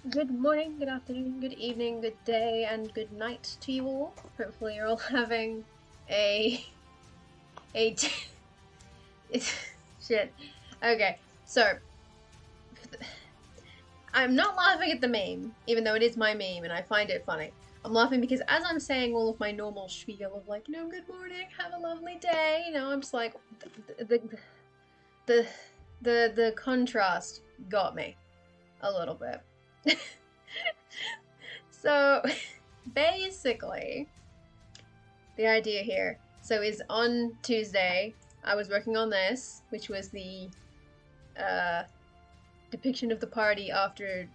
Good morning, good afternoon, good evening, good day, and good night to you all. Hopefully you're all having a... a... shit. Okay, so... I'm not laughing at the meme, even though it is my meme and I find it funny. I'm laughing because as I'm saying all of my normal spiel of like, good morning, have a lovely day, I'm just like... The, the contrast got me a little bit. So, basically, the idea here, is on Tuesday, I was working on this, which was the depiction of the party after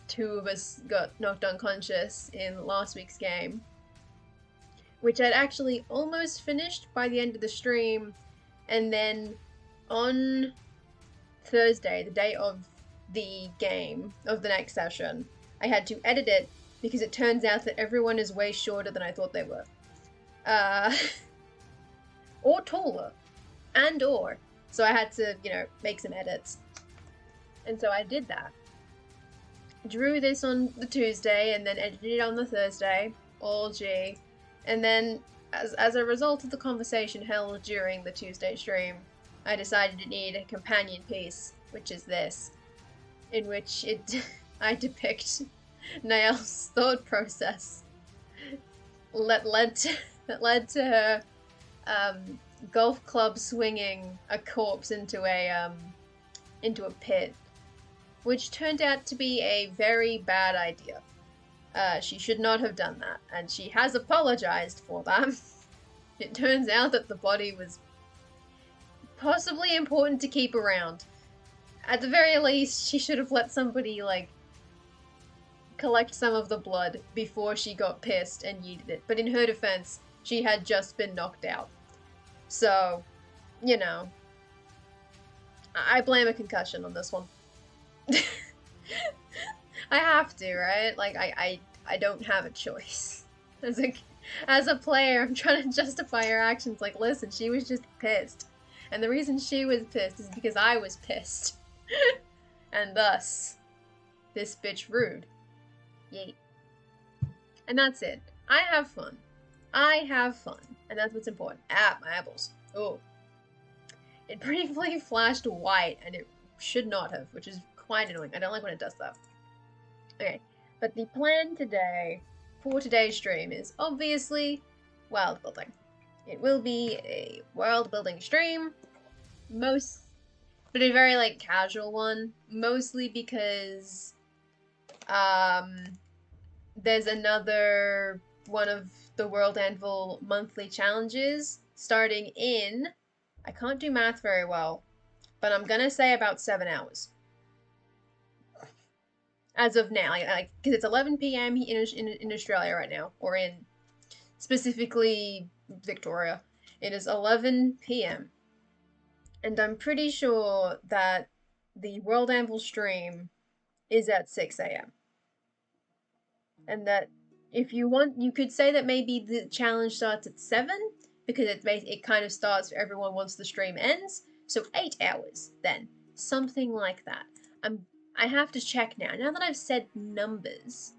two of us got knocked unconscious in last week's game, which I'd actually almost finished by the end of the stream, and then on Thursday, the day of the game, of the next session, I had to edit it because it turns out that everyone is way shorter than I thought they were. Or taller. Or. So I had to, make some edits. And so I did that. Drew this on the Tuesday and then edited it on the Thursday. All G. And then, as a result of the conversation held during the Tuesday stream, I decided to need a companion piece, which is this, in which I depict Niall's thought process that led to her golf club swinging a corpse into a pit, which turned out to be a very bad idea. She should not have done that, and she has apologized for that. It turns out that the body was possibly important to keep around. At the very least, she should have let somebody, collect some of the blood before she got pissed and yeeted it. But in her defense, she had just been knocked out. So, I blame a concussion on this one. I have to, right? I don't have a choice. As a player, I'm trying to justify her actions. Like, listen, she was just pissed. And the reason she was pissed is because I was pissed. And thus, this bitch rude. Yay. And that's it. I have fun. And that's what's important. Ah, my eyeballs. Oh. It briefly flashed white, and it should not have, which is quite annoying. I don't like when it does that. Okay, but the plan today, for today's stream, is obviously world building. It will be a world building stream, but a very, casual one, mostly because, there's another one of the World Anvil monthly challenges starting in, I can't do math very well, but I'm gonna say about 7 hours. As of now, because it's 11 p.m. in Australia right now, or in specifically Victoria. It is 11 p.m. And I'm pretty sure that the World Anvil stream is at 6 a.m. And that if you want, you could say that maybe the challenge starts at 7, because it kind of starts for everyone once the stream ends. So 8 hours then. Something like that. I have to check now. Now that I've said numbers,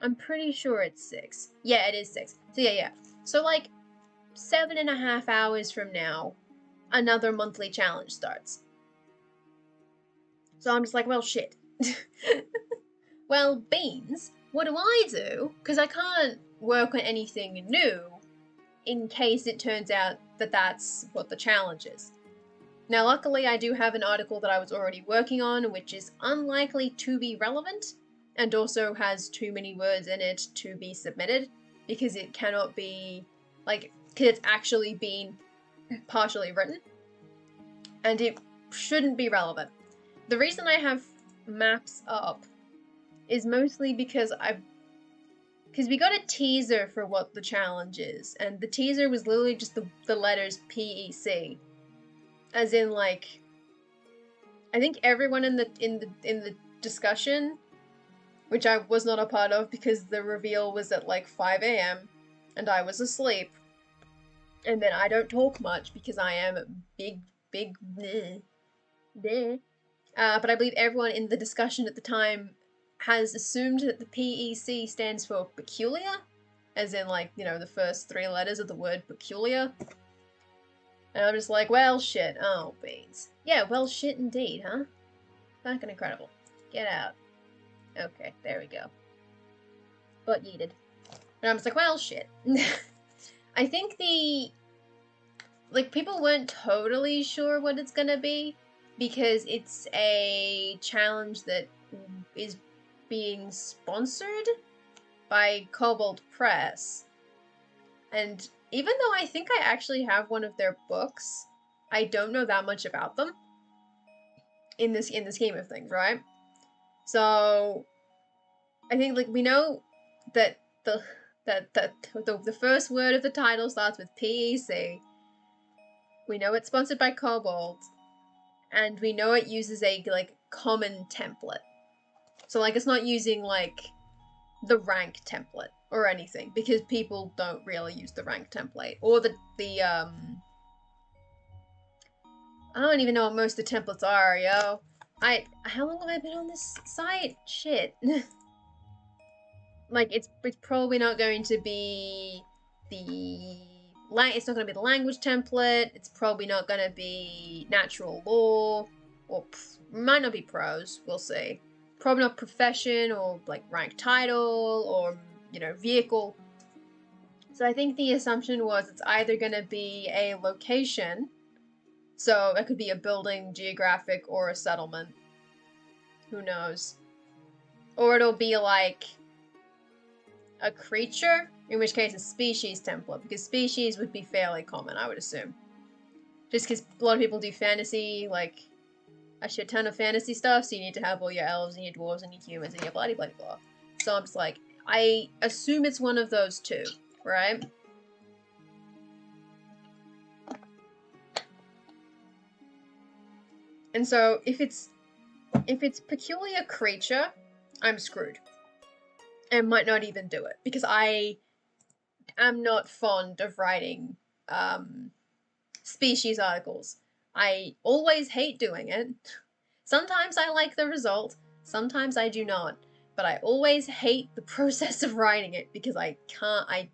I'm pretty sure it's 6. Yeah, it is 6. So yeah. So 7.5 hours from now, another monthly challenge starts. So I'm just like, well, shit. Well, beans, what do I do? Because I can't work on anything new in case it turns out that that's what the challenge is. Now, luckily, I do have an article that I was already working on, which is unlikely to be relevant, and also has too many words in it to be submitted, because it cannot be, because it's actually been partially written, and it shouldn't be relevant. The reason I have maps up is mostly because we got a teaser for what the challenge is, and the teaser was literally just the letters PEC. As in, I think everyone in the discussion, which I was not a part of because the reveal was at 5 a.m. and I was asleep. And then I don't talk much because I am big bleh. But I believe everyone in the discussion at the time has assumed that the PEC stands for peculiar, as in, like, you know, the first 3 letters of the word peculiar. And I'm just like, well, shit. Oh, beans. Yeah, well, shit indeed, huh? Fucking incredible. Get out. Okay, there we go. Butt yeeted. And I'm just like, well, shit. I think like, people weren't totally sure what it's gonna be, because it's a challenge that is being sponsored by Cobalt Press. And even though I think I actually have one of their books, I don't know that much about them in the scheme of things, right? So I think, like, we know that the first word of the title starts with PEC. We know it's sponsored by Cobalt, and we know it uses a, like, common template. So, like, it's not using, like, the rank template or anything, because people don't really use the rank template, or the I don't even know what most of the templates are, yo. How long have I been on this site? Shit. Like, it's probably not going to be it's not going to be the language template. It's probably not going to be natural law, or might not be prose. We'll see. Probably not profession, or, like, rank title, or, you know, vehicle. So I think the assumption was it's either going to be a location, so it could be a building, geographic, or a settlement. Who knows? Or it'll be, like, a creature, in which case a species template, because species would be fairly common, I would assume. Just because a lot of people do fantasy, like, a shit ton of fantasy stuff, so you need to have all your elves and your dwarves and your humans and your bloody bloody blah. So I'm just like, I assume it's one of those two, right? And so if it's peculiar creature, I'm screwed. And might not even do it, because I am not fond of writing species articles. I always hate doing it. Sometimes I like the result, sometimes I do not. But I always hate the process of writing it, because I can't,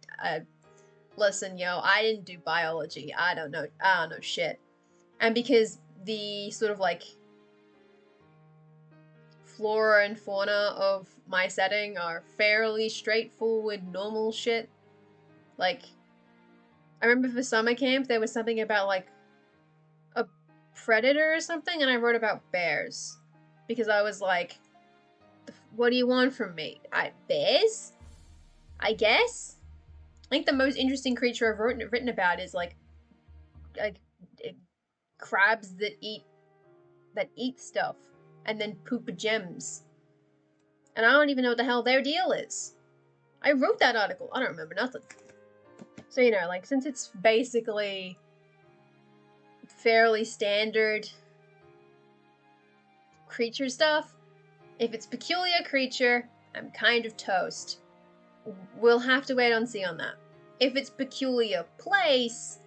listen, yo, I didn't do biology. I don't know shit. And because the sort of, like, flora and fauna of my setting are fairly straightforward, normal shit. Like, I remember for summer camp, there was something about, like, a predator or something, and I wrote about bears. Because I was like, what do you want from me? Bears? I guess? I think the most interesting creature I've written about is, like crabs that eat stuff and then poop gems. And I don't even know what the hell their deal is. I wrote that article. I don't remember nothing. So, you know, like, since it's basically fairly standard creature stuff, if it's peculiar creature, I'm kind of toast. We'll have to wait and see on that. If it's peculiar place,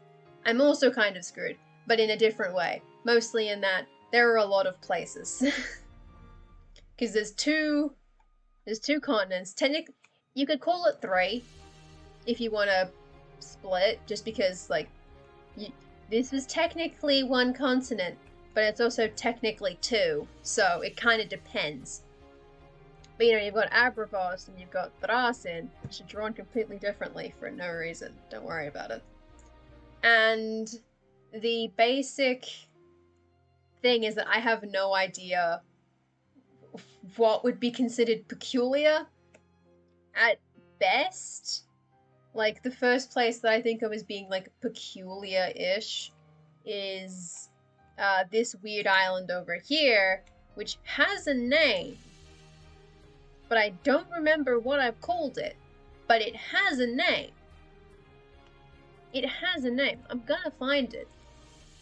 I'm also kind of screwed, but in a different way. Mostly in that there are a lot of places. Because there's two continents. Technically, you could call it 3 if you want to split, just because, like, this was technically 1 continent, but it's also technically 2, so it kind of depends. But, you know, you've got Abrivos and you've got Thrasin, which are drawn completely differently for no reason. Don't worry about it. And the basic thing is that I have no idea what would be considered peculiar. At best, like, the first place that I think of as being, like, peculiar-ish is this weird island over here, which has a name, but I don't remember what I've called it. But it has a name. It has a name. I'm gonna find it.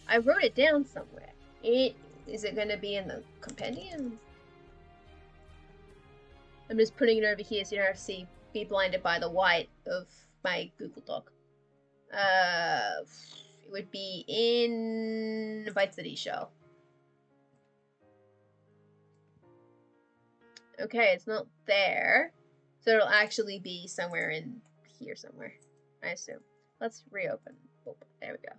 I wrote it down somewhere. Is it gonna be in the compendium? I'm just putting it over here so you don't have to be blinded by the white of my Google Doc. It would be in Vice City Show. Okay, it's not there. So it'll actually be somewhere in here somewhere, I assume. Let's reopen. Oh, there we go.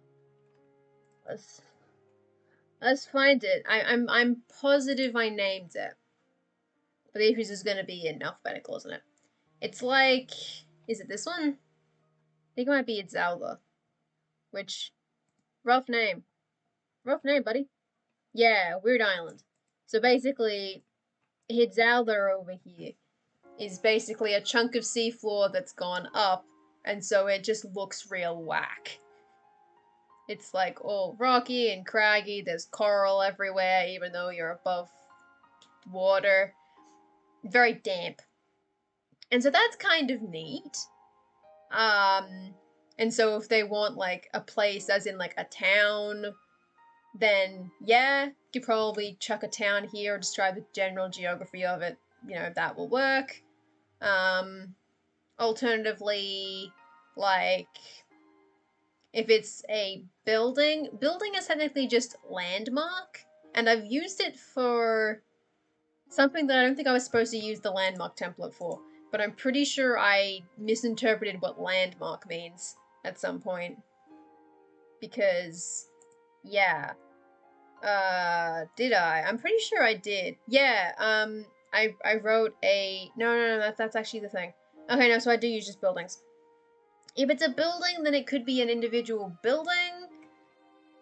Let's find it. I'm positive I named it. But the issue is gonna be in alphabetical, isn't it? It's like, is it this one? I think it might be Zelda. Which, rough name, buddy. Yeah, Weird Island. So basically, Zelda over here is basically a chunk of seafloor that's gone up, and so it just looks real whack. It's like all rocky and craggy, there's coral everywhere, even though you're above water. Very damp. And so that's kind of neat. And so if they want like a place as in like a town, then yeah, you could probably chuck a town here or describe the general geography of it. You know, that will work. Alternatively, like if it's a building is technically just landmark, and I've used it for something that I don't think I was supposed to use the landmark template for, but I'm pretty sure I misinterpreted what landmark means at some point. Because, yeah. Did I? I'm pretty sure I did. Yeah, I wrote a... No, that's actually the thing. Okay, no, so I do use just buildings. If it's a building, then it could be an individual building.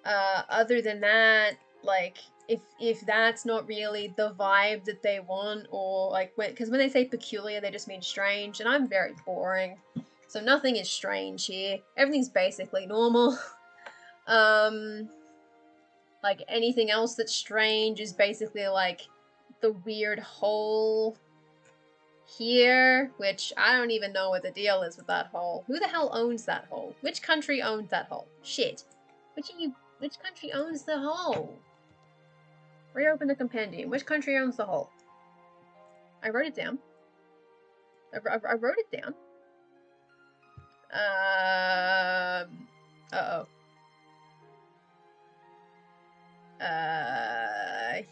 Other than that, like, if that's not really the vibe that they want, or like, because when they say peculiar, they just mean strange, and I'm very boring, so nothing is strange here. Everything's basically normal. Like anything else that's strange is basically like the weird hole here, which I don't even know what the deal is with that hole. Who the hell owns that hole? Which country owns that hole? Shit. Which country owns the hole? Reopen the compendium. Which country owns the hole? I wrote it down. I wrote it down. Uh-oh.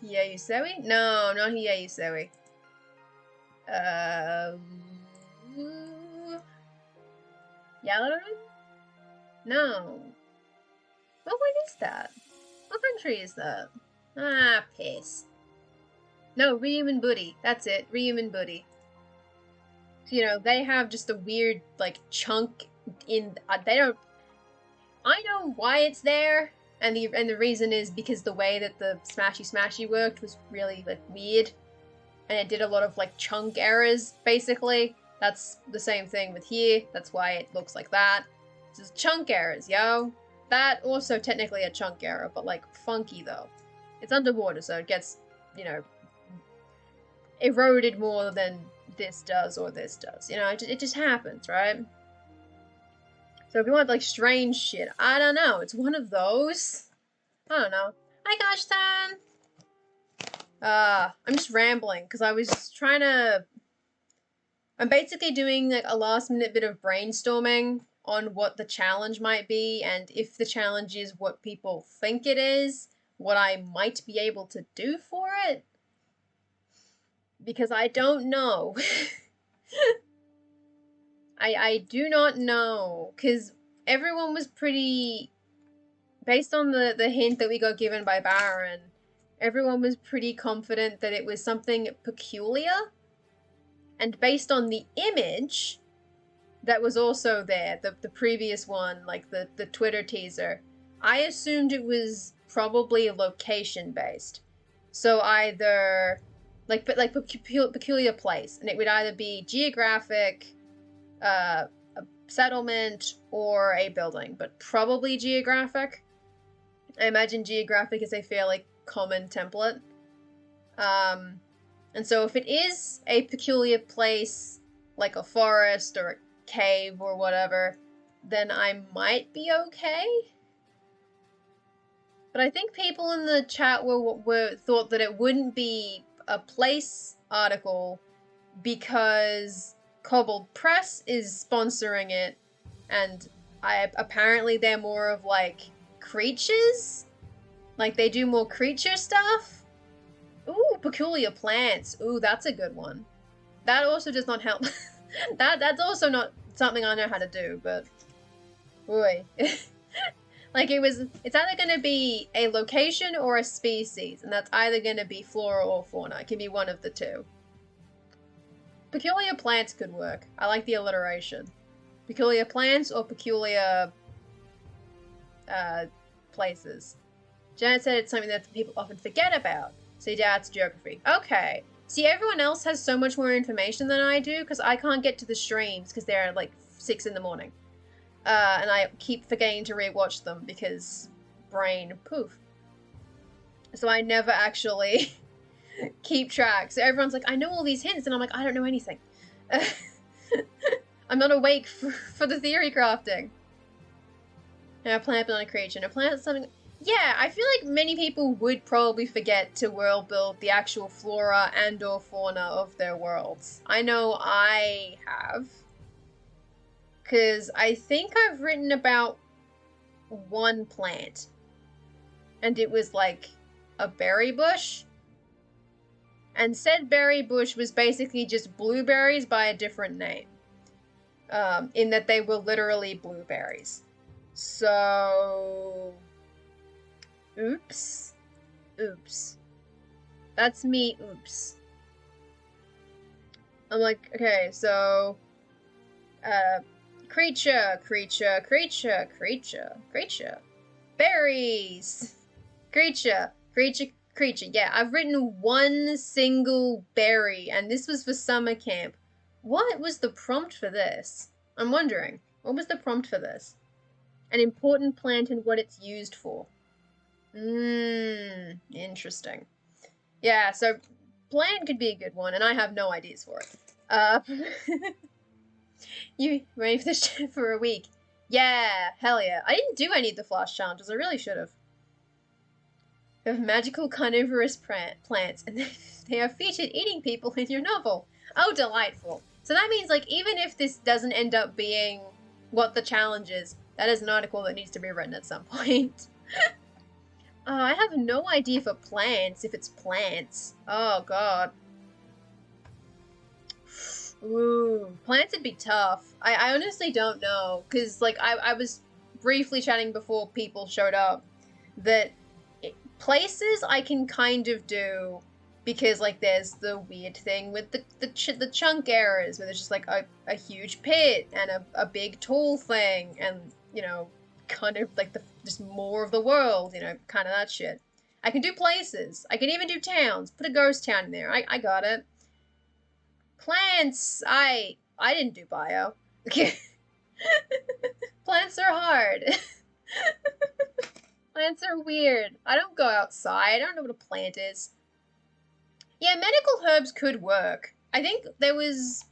Hiyayusewi? No, not Hiyayusewi. Yaladon? No. What is that? What country is that? Ah, piss. No, Ryum and Buddy. That's it. Ryum and Buddy. You know, they have just a weird, like, chunk in... they don't... I know why it's there, and the reason is because the way that the Smashy worked was really, like, weird. And it did a lot of, like, chunk errors, basically. That's the same thing with here. That's why it looks like that. It's just chunk errors, yo. That also technically a chunk error, but, like, funky, though. It's underwater, so it gets, you know, eroded more than this does or this does. You know, it just happens, right? So if you want, like, strange shit, I don't know. It's one of those. I don't know. Hi, Gosh-san! I'm just rambling, because I was trying to... I'm basically doing, like, a last-minute bit of brainstorming on what the challenge might be, and if the challenge is what people think it is, what I might be able to do for it. Because I don't know. I do not know, because everyone was pretty... Based on the hint that we got given by Baron, everyone was pretty confident that it was something peculiar. And based on the image that was also there, the previous one, like the Twitter teaser, I assumed it was probably location-based. So either... like peculiar place, and it would either be geographic, a settlement, or a building, but probably geographic. I imagine geographic is a fairly common template. And so if it is a peculiar place, like a forest or a cave or whatever, then I might be okay. But I think people in the chat thought that it wouldn't be a place article because Cobbled Press is sponsoring it, and apparently they're more of like creatures, like they do more creature stuff. Ooh, peculiar plants. Ooh, that's a good one. That also does not help. That's also not something I know how to do, but boy. Like it's either gonna be a location or a species, and that's either gonna be flora or fauna. It can be one of the two. Peculiar plants could work. I like the alliteration. Peculiar plants or peculiar places. Janet said it's something that people often forget about. So that's geography. Okay. See, everyone else has so much more information than I do, because I can't get to the streams because they're like 6 in the morning. And I keep forgetting to rewatch them because brain poof. So I never actually keep track. So everyone's like, I know all these hints, and I'm like, I don't know anything. I'm not awake for the theory crafting. Now, a plant but not a creature. And a plant something... Yeah, I feel like many people would probably forget to world build the actual flora and or fauna of their worlds. I know I have. Because I think I've written about one plant. And it was like a berry bush. And said berry bush was basically just blueberries by a different name. In that they were literally blueberries. So... Oops. Oops. That's me, oops. I'm like, okay, so... creature. Berries! Creature. Yeah, I've written one single berry, and this was for summer camp. What was the prompt for this? I'm wondering. What was the prompt for this? An important plant and what it's used for. Interesting. Yeah, so plant could be a good one, and I have no ideas for it. You ready for this for a week? Yeah, hell yeah. I didn't do any of the flash challenges. I really should have. We have magical carnivorous plants, and they are featured eating people in your novel. Oh, delightful. So that means, like, even if this doesn't end up being what the challenge is, that is an article that needs to be written at some point. I have no idea for plants, if it's plants. Oh, God. Ooh, plants would be tough. I honestly don't know, because, like, I was briefly chatting before people showed up, that places I can kind of do, because, like, there's the weird thing with the chunk errors, where there's just, like, a huge pit, and a big tall thing, and, you know, kind of, like, just more of the world, you know, kind of that shit. I can do places. I can even do towns. Put a ghost town in there. I got it. Plants, I didn't do bio. Plants are hard. Plants are weird. I don't go outside. I don't know what a plant is. Yeah, medical herbs could work. I think there was...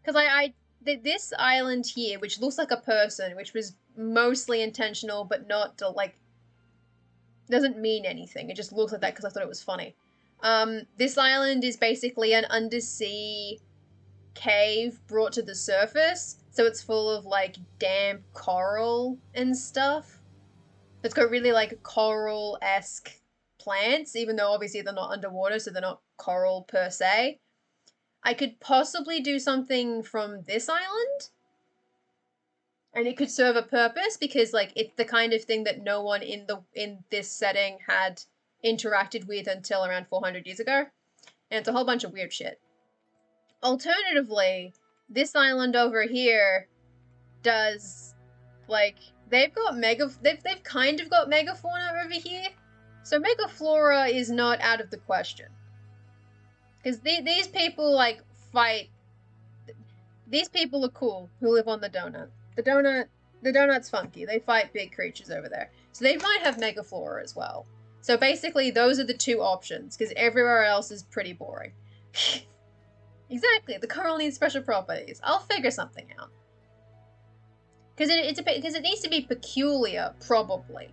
Because this island here, which looks like a person, which was mostly intentional, but not to, like... Doesn't mean anything. It just looks like that because I thought it was funny. This island is basically an undersea cave brought to the surface. So it's full of, like, damp coral and stuff. It's got really, like, coral-esque plants, even though obviously they're not underwater, so they're not coral per se. I could possibly do something from this island. And it could serve a purpose because, like, it's the kind of thing that no one in this setting had interacted with until around 400 years ago. And it's a whole bunch of weird shit. Alternatively, this island over here does, like, they've kind of got megafauna over here. So megaflora is not out of the question. Because these people, like, fight... These people are cool who live on the donut. The donut's funky. They fight big creatures over there. So they might have megaflora as well. So basically, those are the two options, because everywhere else is pretty boring. Exactly, the coral needs special properties. I'll figure something out. Because it needs to be peculiar, probably.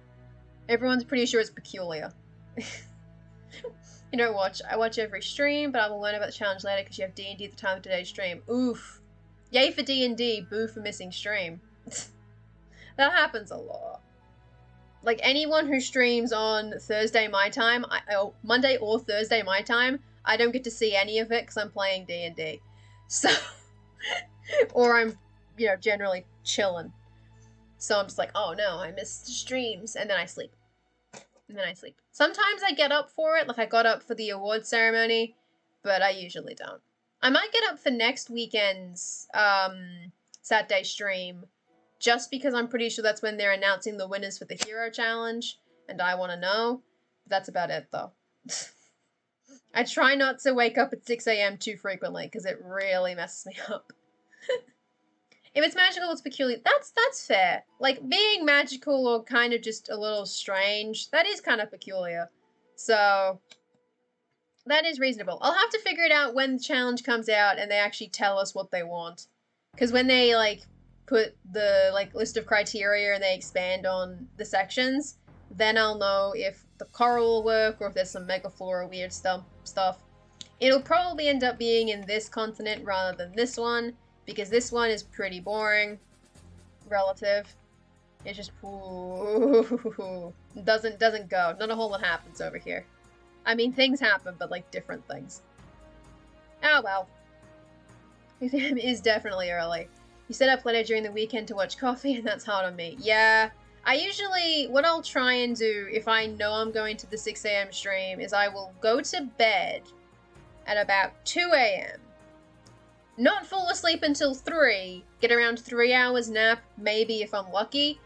Everyone's pretty sure it's peculiar. You don't watch. I watch every stream, but I will learn about the challenge later because you have D&D at the time of today's stream. Oof. Yay for D&D, boo for missing stream. That happens a lot. Like, anyone who streams on Thursday my time, Monday or Thursday my time, I don't get to see any of it because I'm playing D&D. So, or I'm, generally chilling. So I'm just like, oh no, I missed streams, and then I sleep. Sometimes I get up for it, like I got up for the award ceremony, but I usually don't. I might get up for next weekend's Saturday stream, just because I'm pretty sure that's when they're announcing the winners for the Hero Challenge, and I want to know. But that's about it, though. I try not to wake up at 6 a.m. too frequently, because it really messes me up. If it's magical, it's peculiar. That's fair. Like, being magical or kind of just a little strange, that is kind of peculiar. So, that is reasonable. I'll have to figure it out when the challenge comes out and they actually tell us what they want. Because when they, like, put the, like, list of criteria and they expand on the sections, then I'll know if the coral will work or if there's some megaflora weird stuff. It'll probably end up being in this continent rather than this one, because this one is pretty boring. Relative. It's just, ooh, doesn't go. Not a whole lot happens over here. I mean, things happen, but, like, different things. Oh, well. Exam is definitely early. You set up later during the weekend to watch coffee, and that's hard on me. Yeah. I usually, what I'll try and do if I know I'm going to the 6 a.m. stream is I will go to bed at about 2 a.m. Not fall asleep until 3, get around 3 hours nap, maybe if I'm lucky,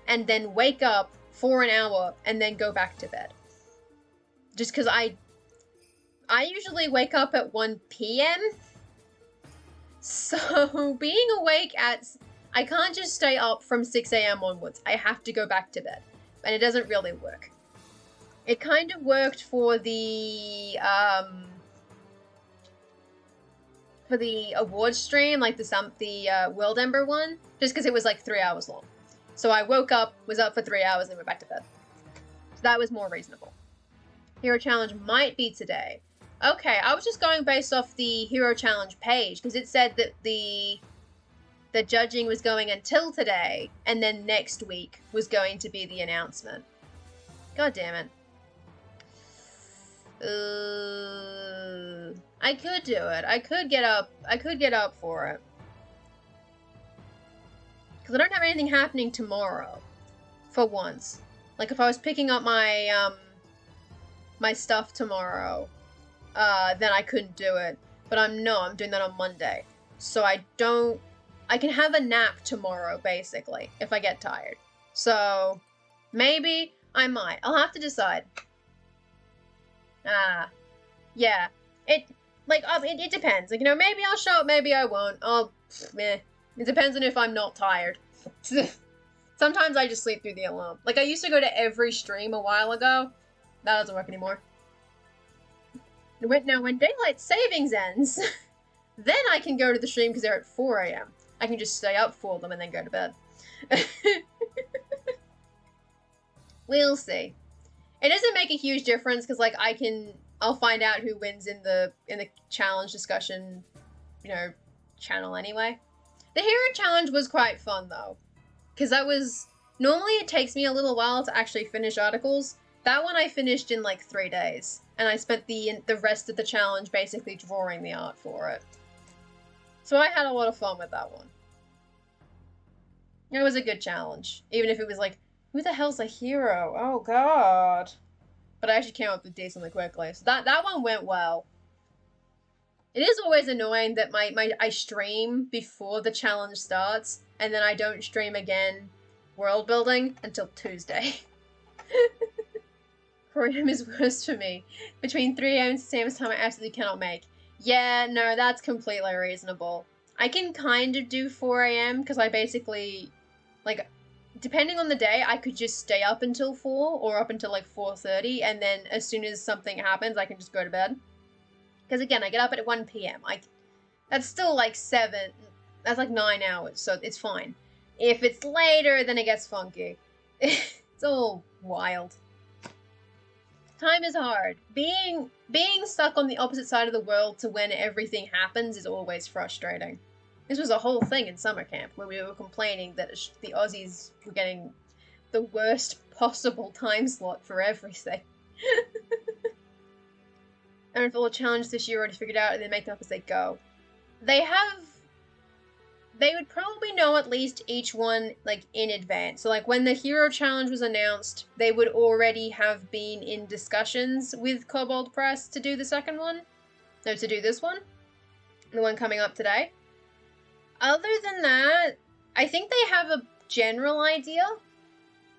and then wake up for an hour and then go back to bed. Just because I usually wake up at 1 p.m. So being awake I can't just stay up from 6 a.m. onwards. I have to go back to bed. And it doesn't really work. It kind of worked for the award stream, like the World Ember one, just because it was like 3 hours long. So I woke up, was up for 3 hours, and went back to bed. So that was more reasonable. Hero Challenge might be today. Okay, I was just going based off the Hero Challenge page, because it said that the judging was going until today, and then next week was going to be the announcement. God damn it. I could do it. I could get up for it. Because I don't have anything happening tomorrow. For once. Like, if I was picking up my, my stuff tomorrow, then I couldn't do it. But I'm doing that on Monday. So I can have a nap tomorrow, basically, if I get tired. So, maybe I might. I'll have to decide. Yeah. It depends. Like, maybe I'll show up, maybe I won't. Meh. It depends on if I'm not tired. Sometimes I just sleep through the alarm. Like, I used to go to every stream a while ago. That doesn't work anymore. Now, when daylight savings ends, then I can go to the stream because they're at 4 a.m. I can just stay up for them and then go to bed. We'll see. It doesn't make a huge difference because, like, I'll find out who wins in the challenge discussion, channel anyway. The Hero Challenge was quite fun, though. Because normally it takes me a little while to actually finish articles. That one I finished in, like, 3 days. And I spent the rest of the challenge basically drawing the art for it. So I had a lot of fun with that one. It was a good challenge. Even if it was like, who the hell's a hero? Oh, God. But I actually came up with decently quickly. So that one went well. It is always annoying that I stream before the challenge starts, and then I don't stream again world building until Tuesday. 4 a.m. is worse for me. Between 3 a.m. and 6 a.m. is time I absolutely cannot make. Yeah, no, that's completely reasonable. I can kind of do 4 a.m. because I basically, like, depending on the day, I could just stay up until 4 or up until, like, 4:30, and then as soon as something happens, I can just go to bed. Because, again, I get up at 1 p.m. That's still, like, 7. That's, like, 9 hours, so it's fine. If it's later, then it gets funky. It's all wild. Time is hard. Being stuck on the opposite side of the world to when everything happens is always frustrating. This was a whole thing in summer camp where we were complaining that the Aussies were getting the worst possible time slot for everything. And if all the challenges this year already figured out and they make them up as they go. They would probably know at least each one, like, in advance. So, like, when the hero challenge was announced, they would already have been in discussions with Kobold Press to do the second one. No, to do this one. The one coming up today. Other than that, I think they have a general idea,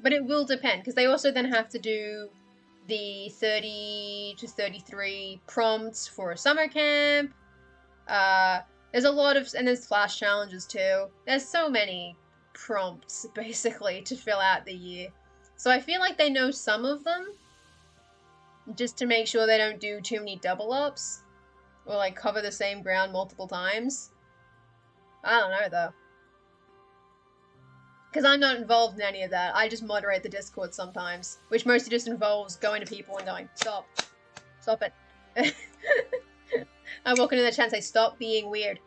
but it will depend, because they also then have to do the 30 to 33 prompts for a summer camp. There's a lot of, and there's flash challenges too. There's so many prompts, basically, to fill out the year. So I feel like they know some of them, just to make sure they don't do too many double ups, or like cover the same ground multiple times. I don't know though. Because I'm not involved in any of that. I just moderate the Discord sometimes, which mostly just involves going to people and going, stop. Stop it. I walk into the chat and say, stop being weird.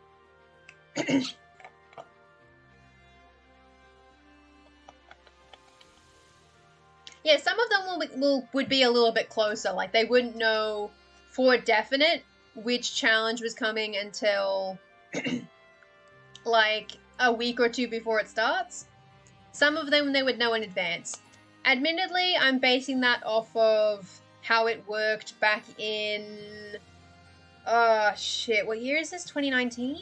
Yeah, some of them would be a little bit closer. Like, they wouldn't know for definite which challenge was coming until like a week or two before it starts. Some of them they would know in advance. Admittedly, I'm basing that off of how it worked back in... Oh, shit. What year is this? 2019?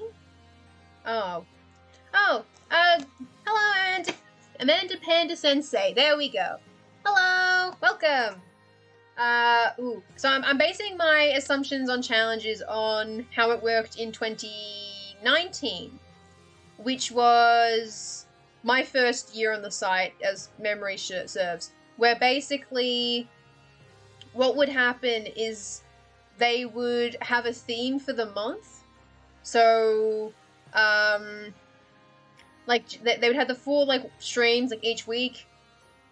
Oh. Oh, hello, Amanda Panda Sensei. There we go. Hello! Welcome! So I'm basing my assumptions on challenges on how it worked in 2019, which was my first year on the site, as memory serves, where basically what would happen is they would have a theme for the month. So, like, they would have the 4, like, streams, like, each week.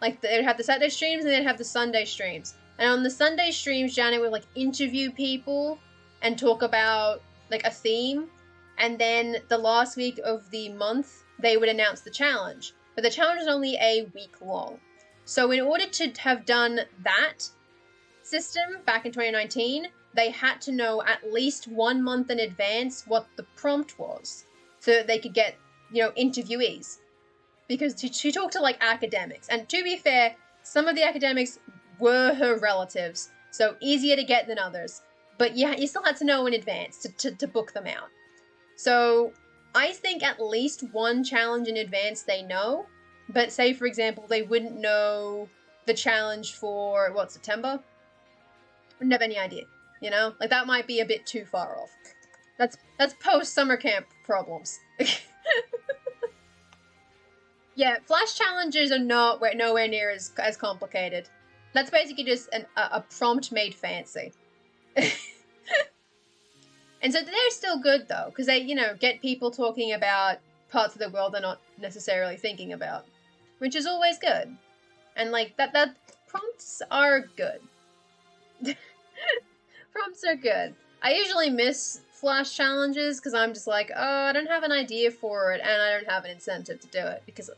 Like, they would have the Saturday streams and they'd have the Sunday streams. And on the Sunday streams, Janet would, like, interview people and talk about, like, a theme. And then the last week of the month, they would announce the challenge. But the challenge is only a week long. So in order to have done that system back in 2019, they had to know at least 1 month in advance what the prompt was, so that they could get, you know, interviewees. Because she talked to, like, academics. And to be fair, some of the academics were her relatives, so easier to get than others. But yeah, you still had to know in advance to book them out. So I think at least one challenge in advance they know. But say, for example, they wouldn't know the challenge for, what, September? Wouldn't have any idea, you know? Like, that might be a bit too far off. That's post-summer camp problems. Yeah, flash challenges are nowhere near as complicated. That's basically just a prompt made fancy. And so they're still good, though, because they, you know, get people talking about parts of the world they're not necessarily thinking about, which is always good. And, like, that prompts are good. Prompts are good. I usually miss flash challenges because I'm just like, oh, I don't have an idea for it, and I don't have an incentive to do it, because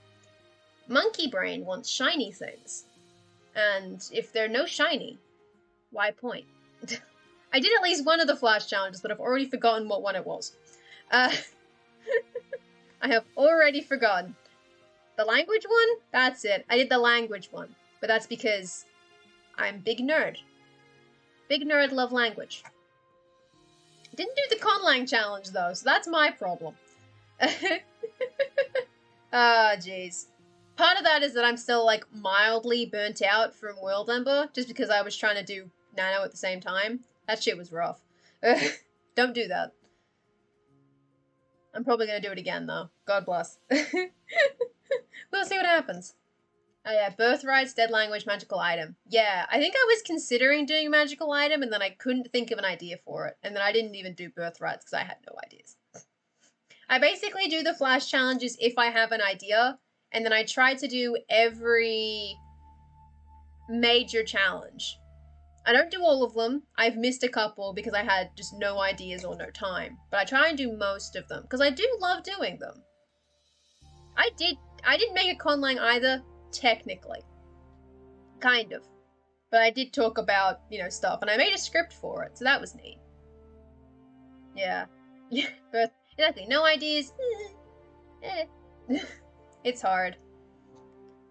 monkey brain wants shiny things. And if they're no shiny, why point? I did at least one of the flash challenges, but I've already forgotten what one it was. I have already forgotten. The language one? That's it. I did the language one. But that's because I'm big nerd. Big nerd, love language. Didn't do the conlang challenge, though, so that's my problem. Ah, jeez. Part of that is that I'm still, like, mildly burnt out from World Ember, just because I was trying to do Nano at the same time. That shit was rough. Don't do that. I'm probably gonna do it again, though. God bless. We'll see what happens. Oh yeah, Birthrights, Dead Language, Magical Item. Yeah, I think I was considering doing Magical Item, and then I couldn't think of an idea for it. And then I didn't even do Birthrights, because I had no ideas. I basically do the flash challenges if I have an idea, and then I try to do every major challenge. I don't do all of them. I've missed a couple because I had just no ideas or no time. But I try and do most of them, because I do love doing them. I didn't make a conlang either, technically. Kind of. But I did talk about, you know, stuff, and I made a script for it, so that was neat. Yeah. Yeah, but exactly, no ideas. It's hard.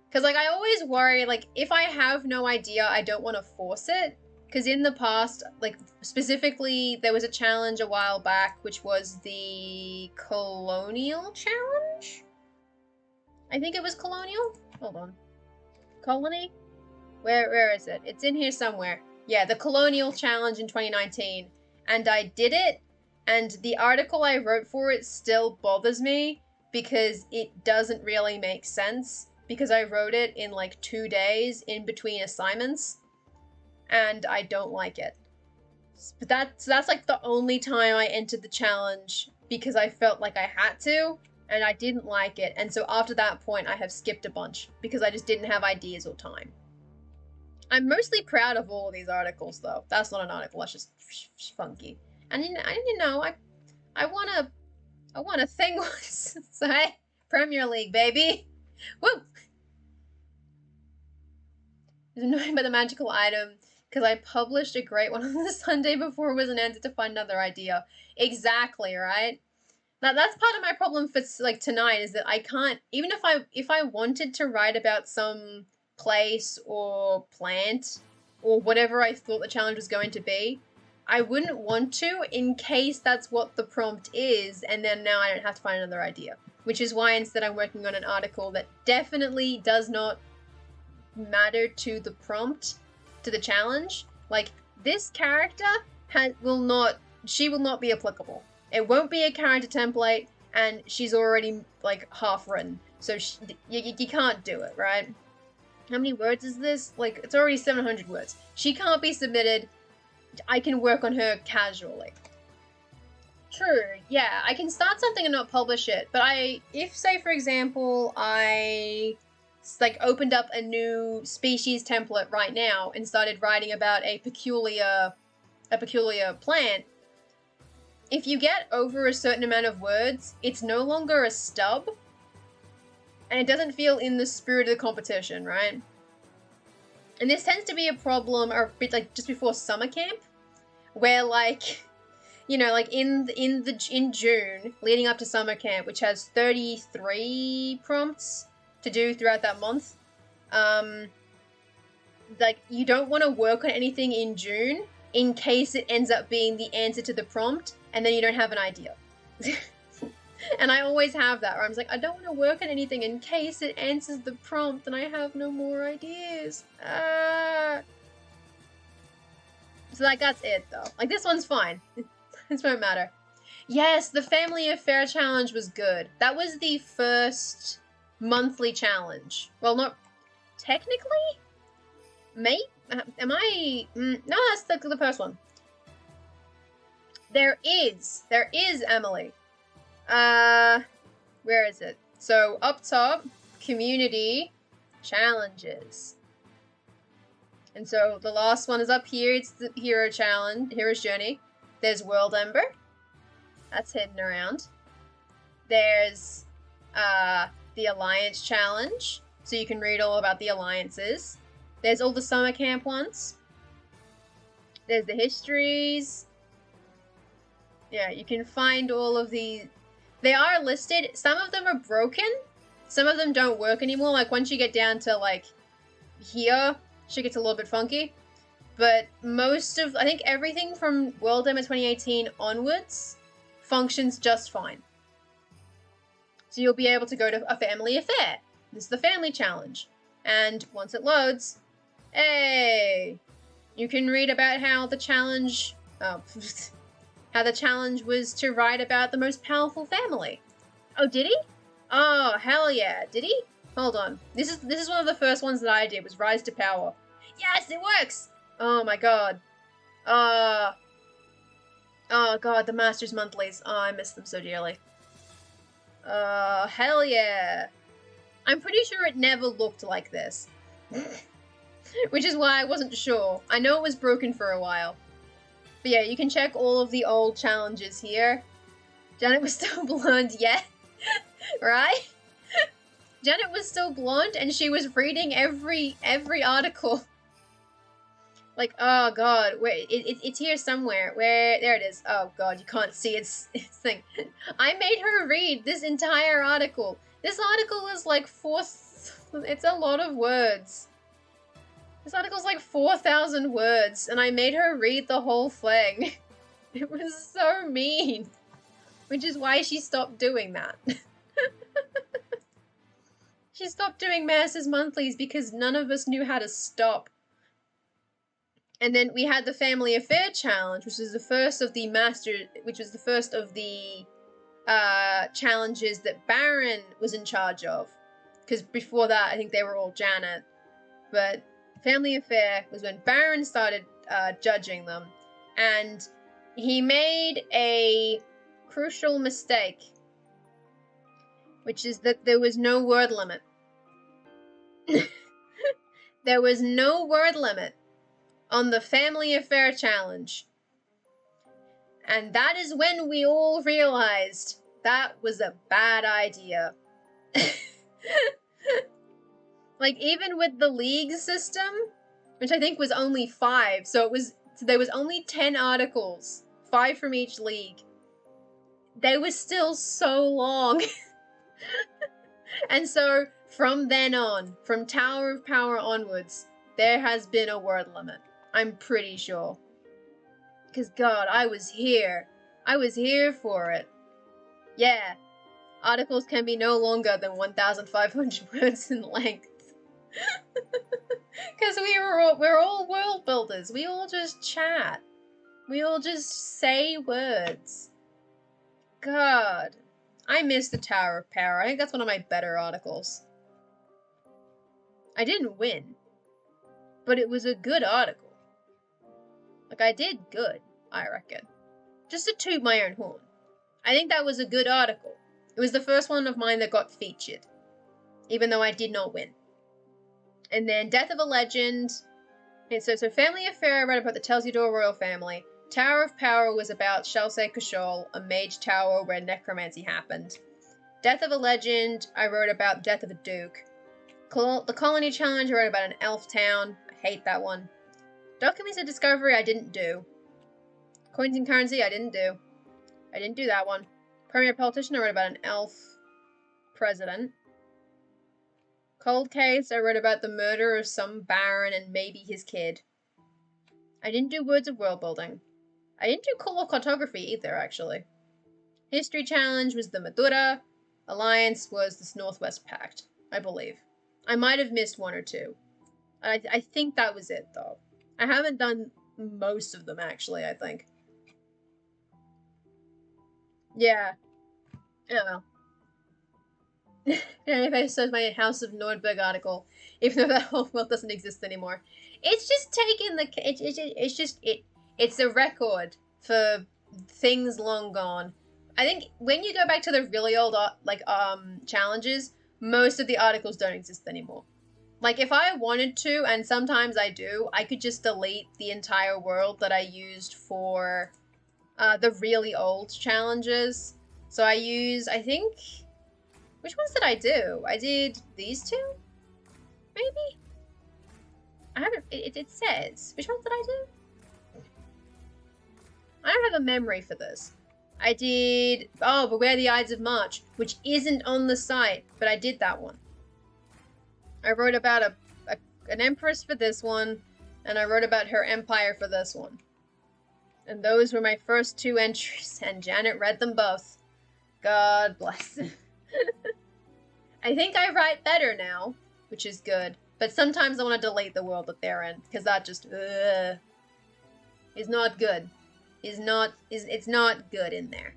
Because, like, I always worry, like, if I have no idea, I don't want to force it. Because in the past, like, specifically, there was a challenge a while back, which was the Colonial Challenge? I think it was Colonial? Hold on. Colony? Where is it? It's in here somewhere. Yeah, the Colonial Challenge in 2019. And I did it, and the article I wrote for it still bothers me, because it doesn't really make sense. Because I wrote it in like 2 days in between assignments, and I don't like it. But that's like the only time I entered the challenge because I felt like I had to, and I didn't like it. And so after that point, I have skipped a bunch because I just didn't have ideas or time. I'm mostly proud of all of these articles, though. That's not an article. That's just funky. And you know, I want a thing once. So hey, Premier League, baby. Woo! I was annoyed by the magical item because I published a great one on the Sunday before it was announced to find another idea. Exactly, right? Now that's part of my problem for like tonight is that I can't, even if I wanted to write about some place or plant or whatever I thought the challenge was going to be, I wouldn't want to in case that's what the prompt is, and then now I don't have to find another idea. Which is why instead I'm working on an article that definitely does not matter to the prompt, to the challenge. Like, this character will not be applicable. It won't be a character template, and she's already, like, half written. So you can't do it, right? How many words is this? Like, it's already 700 words. She can't be submitted. I can work on her casually. True, yeah, I can start something and not publish it, but if, say, for example, I, like, opened up a new species template right now and started writing about a peculiar plant, if you get over a certain amount of words, it's no longer a stub, and it doesn't feel in the spirit of the competition, right? And this tends to be a problem, or a bit like just before summer camp, where, like, you know, like in June, leading up to summer camp, which has 33 prompts to do throughout that month, like, you don't want to work on anything in June in case it ends up being the answer to the prompt, and then you don't have an idea. And I always have that, where I'm just like, I don't want to work on anything in case it answers the prompt and I have no more ideas. So like, that's it, though. Like, this one's fine. This won't matter. Yes, the Family Affair Challenge was good. That was the first monthly challenge. Well, not technically? Mate? Am I... No, that's the first one. There is, Emily. Where is it? So, up top, community challenges. And so, the last one is up here. It's the Hero Challenge, Hero's Journey. There's World Ember. That's hidden around. There's, the Alliance Challenge. So you can read all about the alliances. There's all the summer camp ones. There's the histories. Yeah, you can find all of these. They are listed. Some of them are broken. Some of them don't work anymore. Like, once you get down to, like, here, shit gets a little bit funky. But I think everything from World Ember 2018 onwards functions just fine. So you'll be able to go to a family affair. This is the family challenge. And once it loads, hey, you can read about how the challenge, how the challenge was to write about the most powerful family. Oh, did he? Oh, hell yeah. Did he? Hold on. This is one of the first ones that I did, was Rise to Power. Yes, it works! Oh my god. Oh god, the Masters Monthlies. Oh, I miss them so dearly. Hell yeah. I'm pretty sure it never looked like this. Which is why I wasn't sure. I know it was broken for a while. But yeah, you can check all of the old challenges here. Janet was still blonde, yeah. Right? Janet was still blonde and she was reading every article. Like, oh god, wait, it's here somewhere. Where, there it is. Oh god, you can't see its thing. I made her read this entire article. This article is like it's a lot of words. This article's like 4,000 words, and I made her read the whole thing. It was so mean. Which is why she stopped doing that. She stopped doing Masters Monthlies because none of us knew how to stop. And then we had the Family Affair Challenge, which was the first of the challenges that Baron was in charge of. Because before that, I think they were all Janet. But Family Affair was when Baron started judging them. And he made a crucial mistake, which is that there was no word limit. There was no word limit on the Family Affair Challenge. And that is when we all realized that was a bad idea. Like, even with the league system, which I think was only 5, so there was only 10 articles, 5 from each league. They were still so long. And so, from then on, from Tower of Power onwards, there has been a word limit. I'm pretty sure. Because, God, I was here. I was here for it. Yeah. Articles can be no longer than 1,500 words in length. Because we're all world builders. We all just chat. We all just say words. God. I miss the Tower of Power. I think that's one of my better articles. I didn't win. But it was a good article. Like, I did good, I reckon. Just to toot my own horn. I think that was a good article. It was the first one of mine that got featured. Even though I did not win. And then Death of a Legend. And so Family Affair, I read about the Telsiador royal family. Tower of Power was about Chelsea Cashol, a mage tower where necromancy happened. Death of a Legend, I wrote about Death of a Duke. The Colony Challenge, I wrote about an elf town. I hate that one. Documents of Discovery, I didn't do. Coins and Currency, I didn't do. I didn't do that one. Premier Politician, I wrote about an elf president. Cold Case, I wrote about the murder of some baron and maybe his kid. I didn't do Words of World Building. I didn't do Color Cartography either, actually. History Challenge was the Madura. Alliance was this Northwest Pact, I believe. I might have missed 1 or 2. I think that was it, though. I haven't done most of them, actually, I think. Yeah. Oh well. If I search my House of Nordberg article, even though that whole world doesn't exist anymore. It's just taking the... It's a record for things long gone. I think when you go back to the really old, challenges, most of the articles don't exist anymore. Like, if I wanted to, and sometimes I do, I could just delete the entire world that I used for the really old challenges. So I think... Which ones did I do? I did these 2? Maybe? I haven't... It says. Which ones did I do? I don't have a memory for this. I did... Oh, Beware the Ides of March, which isn't on the site, but I did that one. I wrote about an empress for this one, and I wrote about her empire for this one. And those were my first 2 entries, and Janet read them both. God bless. I think I write better now, which is good. But sometimes I want to delete the world that they're in, because that just, is not good. It's not good in there.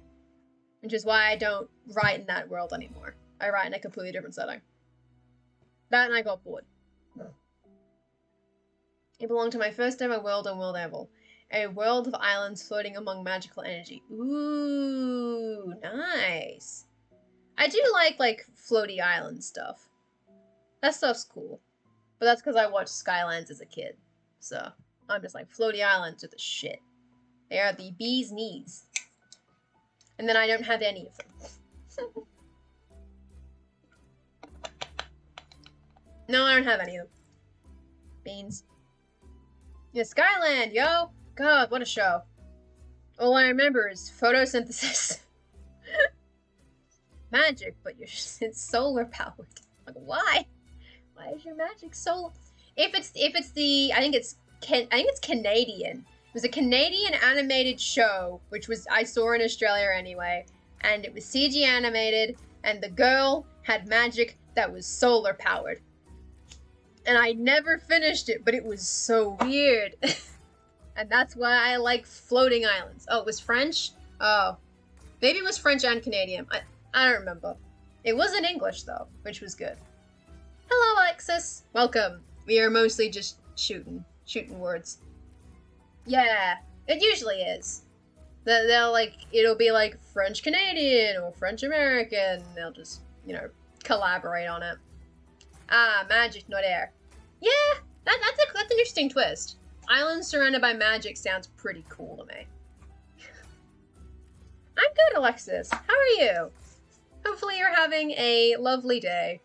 Which is why I don't write in that world anymore. I write in a completely different setting. That and I got bored. It belonged to my first ever world on World Anvil. A world of islands floating among magical energy. Ooh, nice. I do like floaty island stuff. That stuff's cool. But that's because I watched Skylands as a kid. So, I'm just like, floaty islands are the shit. They are the bee's knees. And then I don't have any of them. No, I don't have any of them. Beans. Yeah, Skyland, yo! God, what a show. All I remember is photosynthesis. Magic, but it's solar powered. Like, why? Why is your magic solar? If it's the, I think it's Canadian. It was a Canadian animated show, which was, I saw in Australia anyway, and it was CG animated, and the girl had magic that was solar powered. And I never finished it, but it was so weird. And that's why I like floating islands. Oh, it was French? Oh. Maybe it was French and Canadian. I don't remember. It was in English, though, which was good. Hello, Alexis. Welcome. We are mostly just shooting words. Yeah, it usually is. They'll like, it'll be like French Canadian or French American. They'll just, you know, collaborate on it. Ah, magic, not air. Yeah, that's an interesting twist. Islands surrounded by magic sounds pretty cool to me. I'm good, Alexis. How are you? Hopefully you're having a lovely day.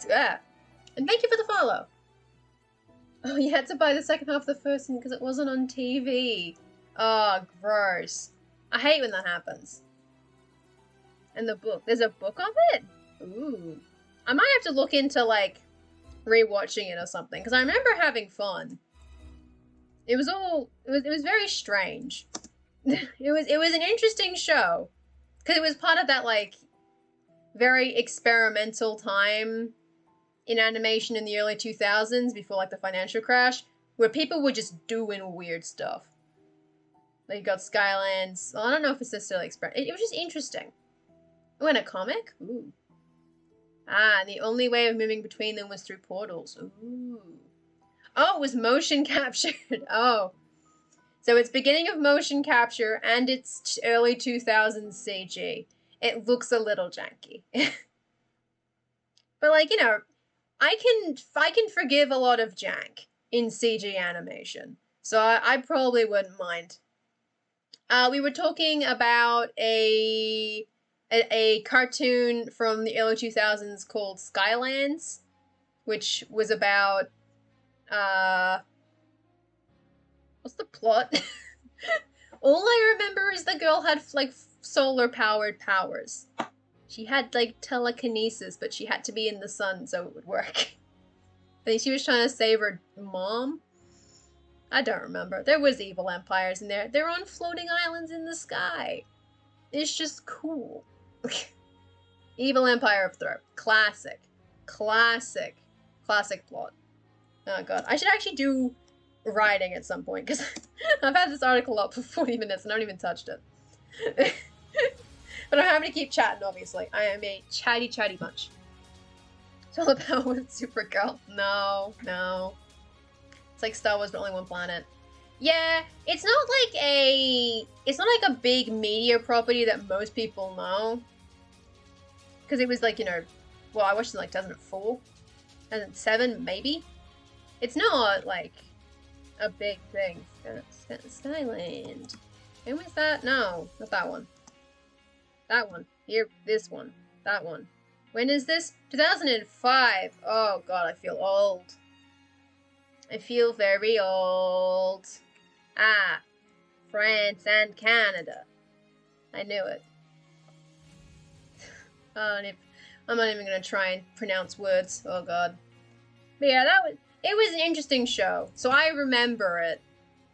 And thank you for the follow. Oh, you had to buy the second half of the first one because it wasn't on TV. Oh, gross. I hate when that happens. And the book. There's a book of it? Ooh. I might have to look into, like, rewatching it or something, because I remember having fun. It was very strange. It was an interesting show, because it was part of that, like, very experimental time in animation in the early 2000s, before, like, the financial crash, where people were just doing weird stuff. Like, you got Skylands. Well, I don't know if it's necessarily it was just interesting. Oh, and a comic? Ooh. Ah, and the only way of moving between them was through portals. Ooh. Oh, it was motion captured. Oh. So it's beginning of motion capture, and it's early 2000s CG. It looks a little janky. But, like, you know, I can forgive a lot of jank in CG animation. So I probably wouldn't mind. We were talking about a cartoon from the early 2000s called Skylands, which was about, what's the plot? All I remember is the girl had, like, solar-powered powers. She had, like, telekinesis, but she had to be in the sun so it would work. I think she was trying to save her mom. I don't remember. There was evil empires in there. They're on floating islands in the sky. It's just cool. Evil Empire of Throw. Classic. Classic. Classic plot. Oh god. I should actually do writing at some point, because I've had this article up for 40 minutes and I haven't even touched it. But I'm having to keep chatting, obviously. I am a chatty bunch. It's all about with Supergirl. No. It's like Star Wars, but only one planet. Yeah, it's not like a big media property that most people know. Because it was like, you know, well, I watched it in like 2004, 2007, maybe. It's not like a big thing. Skyland. When was that? No, not that one. That one. Here, this one. That one. When is this? 2005. Oh god, I feel old. I feel very old. Ah, France and Canada. I knew it. I'm not even gonna try and pronounce words. Oh god. But yeah, it was an interesting show. So I remember it.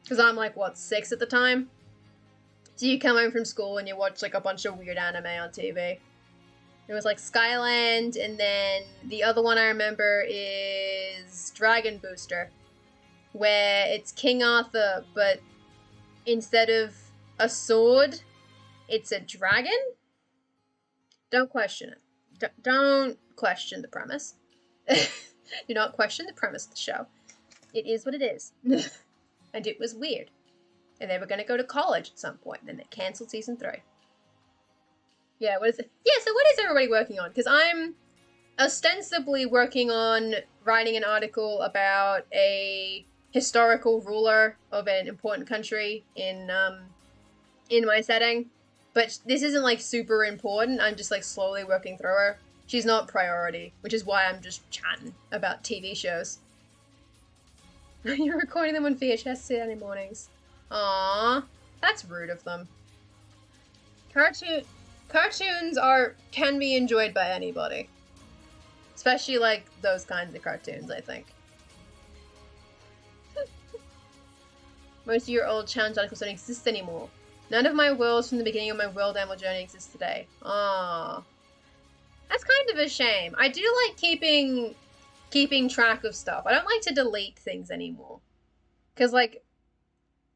Because I'm like, what, 6 at the time? So you come home from school and you watch like a bunch of weird anime on TV. It was like Skyland, and then the other one I remember is Dragon Booster, where it's King Arthur, but instead of a sword, it's a dragon? Don't question it. Don't question the premise. Do not question the premise of the show. It is what it is. And it was weird. And they were going to go to college at some point, and then they cancelled season 3. Yeah, what is it? Yeah, so what is everybody working on? Because I'm ostensibly working on writing an article about a historical ruler of an important country in my setting. But this isn't, like, super important. I'm just, like, slowly working through her. She's not priority, which is why I'm just chatting about TV shows. You're recording them on VHS Saturday mornings. Aww, that's rude of them. Cartoons can be enjoyed by anybody. Especially, like, those kinds of cartoons, I think. Most of your old challenge articles don't exist anymore. None of my worlds from the beginning of my world animal journey exist today. Aww. That's kind of a shame. I do like keeping track of stuff. I don't like to delete things anymore. Because, like,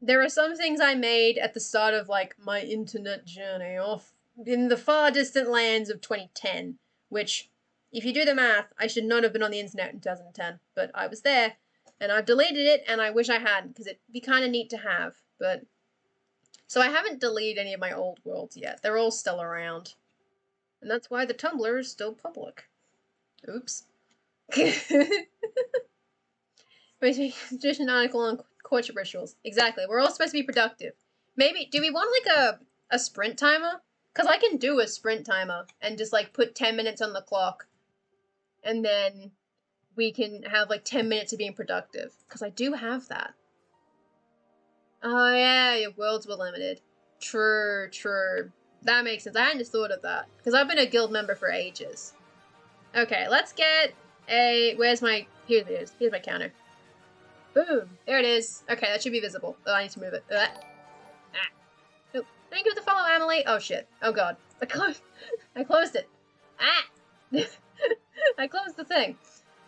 there are some things I made at the start of, like, my internet journey off in the far distant lands of 2010, which, if you do the math, I should not have been on the internet in 2010, but I was there, and I've deleted it, and I wish I hadn't, because it'd be kind of neat to have, but... So I haven't deleted any of my old worlds yet. They're all still around. And that's why the Tumblr is still public. Oops. Just an article on courtship rituals. Exactly. We're all supposed to be productive. Maybe, do we want, like, a sprint timer? Because I can do a sprint timer and just, like, put 10 minutes on the clock. And then we can have, like, 10 minutes of being productive. Because I do have that. Oh, yeah, your worlds were limited. True, true. That makes sense. I hadn't just thought of that. Because I've been a guild member for ages. Okay, let's get a... Where's my... Here it is. Here's my counter. Boom. There it is. Okay, that should be visible. Oh, I need to move it. Ah. Nope. Thank you for the follow, Emily. Oh, shit. Oh, God. I closed it. Ah! I closed the thing.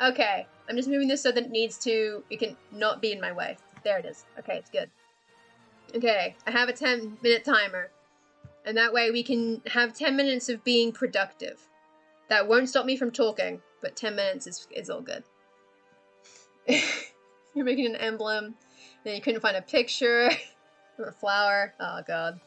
Okay. I'm just moving this so that it can not be in my way. There it is. Okay, it's good. Okay, I have a 10-minute timer. And that way we can have 10 minutes of being productive. That won't stop me from talking, but 10 minutes is all good. You're making an emblem, then you couldn't find a picture or a flower. Oh, God.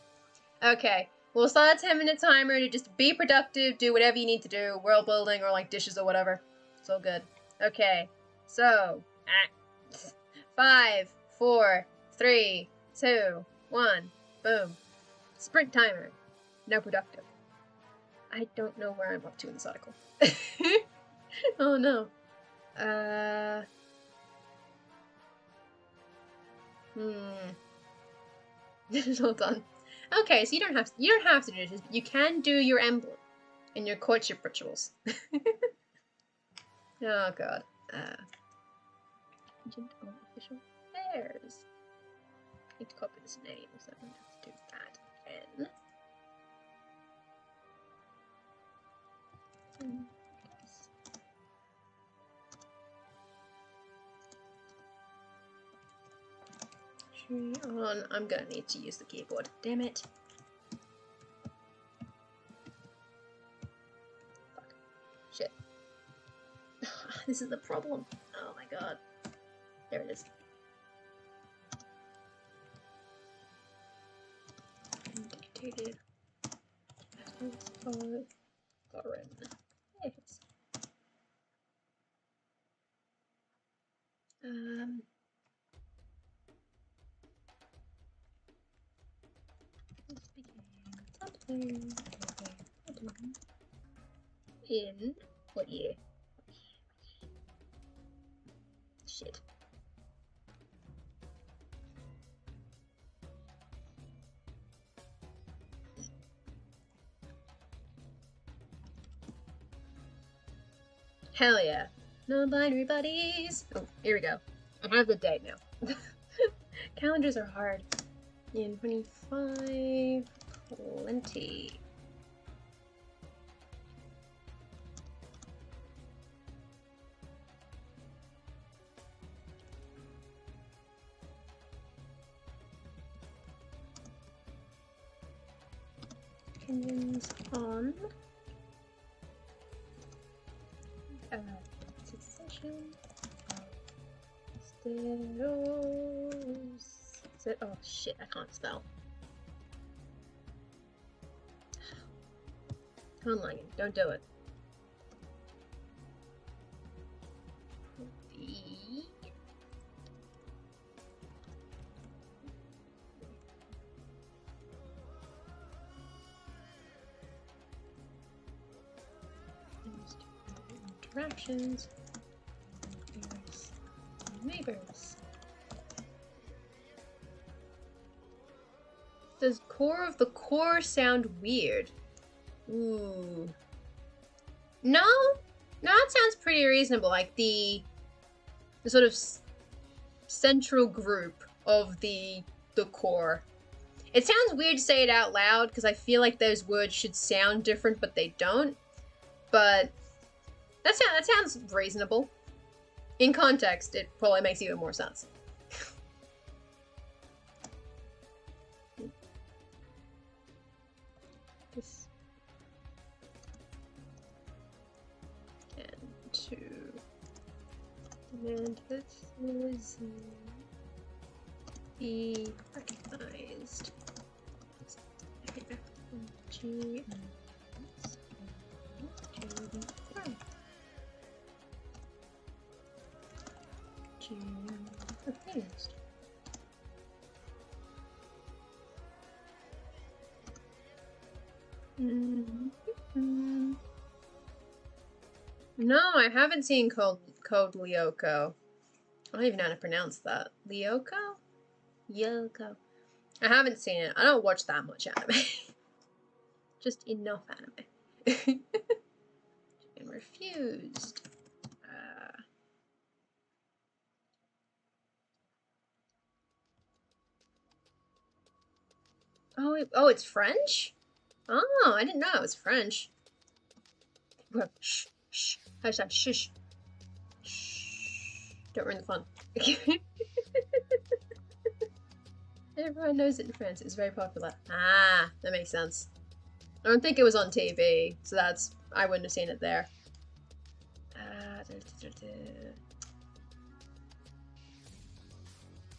Okay, we'll start a 10-minute timer to just be productive, do whatever you need to do, world building or, like, dishes or whatever. It's all good. Okay, so, 5, 4, 3, 2, 1, boom. Sprint timer. No productive. I don't know where I'm up to in this article. Oh no. This is all done. Okay, so you don't have to do this. You can do your emblem in your courtship rituals. Oh god. Agent of official affairs. I need to copy this name, so I'm gonna have to do that again. On. I'm gonna need to use the keyboard. Damn it. Fuck. Shit. This is the problem. Oh my god. There it is. Indicated. Gorin. Yes. In what year? Shit. Hell yeah. Non-binary buddies. Oh, here we go. I have the date now. Calendars are hard. In 25, plenty. Opinions on succession. Oh shit, I can't spell. Come on, Langan, don't do it. interactions. There's neighbors. Does core of the core sound weird? Ooh. No, it sounds pretty reasonable. Like the sort of central group of the core. It sounds weird to say it out loud because I feel like those words should sound different, but they don't. But that sounds reasonable. In context, it probably makes even more sense. This and two, and this is be recognized. G and G refused. No, I haven't seen Code Lyoko. I don't even know how to pronounce that. Lyoko? Yoko. I haven't seen it. I don't watch that much anime. Just enough anime. And refused. Oh, it's French? Oh, I didn't know it was French. Shh, shh. Hashtag shush. Shh. Don't ruin the fun. Everyone knows it in France. It's very popular. Ah, that makes sense. I don't think it was on TV, so I wouldn't have seen it there.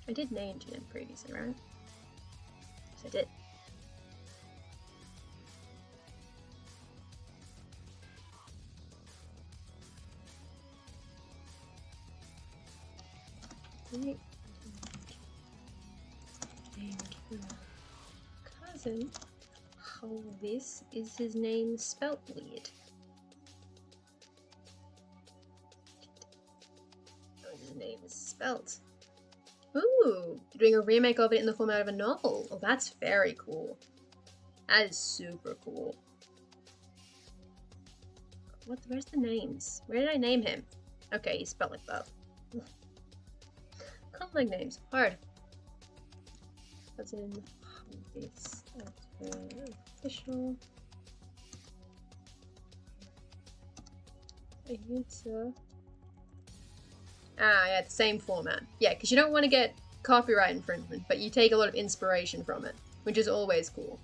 I did name Jin previously, right? Yes, I did. Cousin. How this is his name spelt weird. How his name is spelt. Ooh, doing a remake of it in the format of a novel. Oh, that's very cool. That is super cool. Where's the names? Where did I name him? Okay, he's spelled like that. Can't like names. Hard. Cousin. This. Official. Yeah, it's the same format. Yeah, because you don't want to get copyright infringement, but you take a lot of inspiration from it, which is always cool.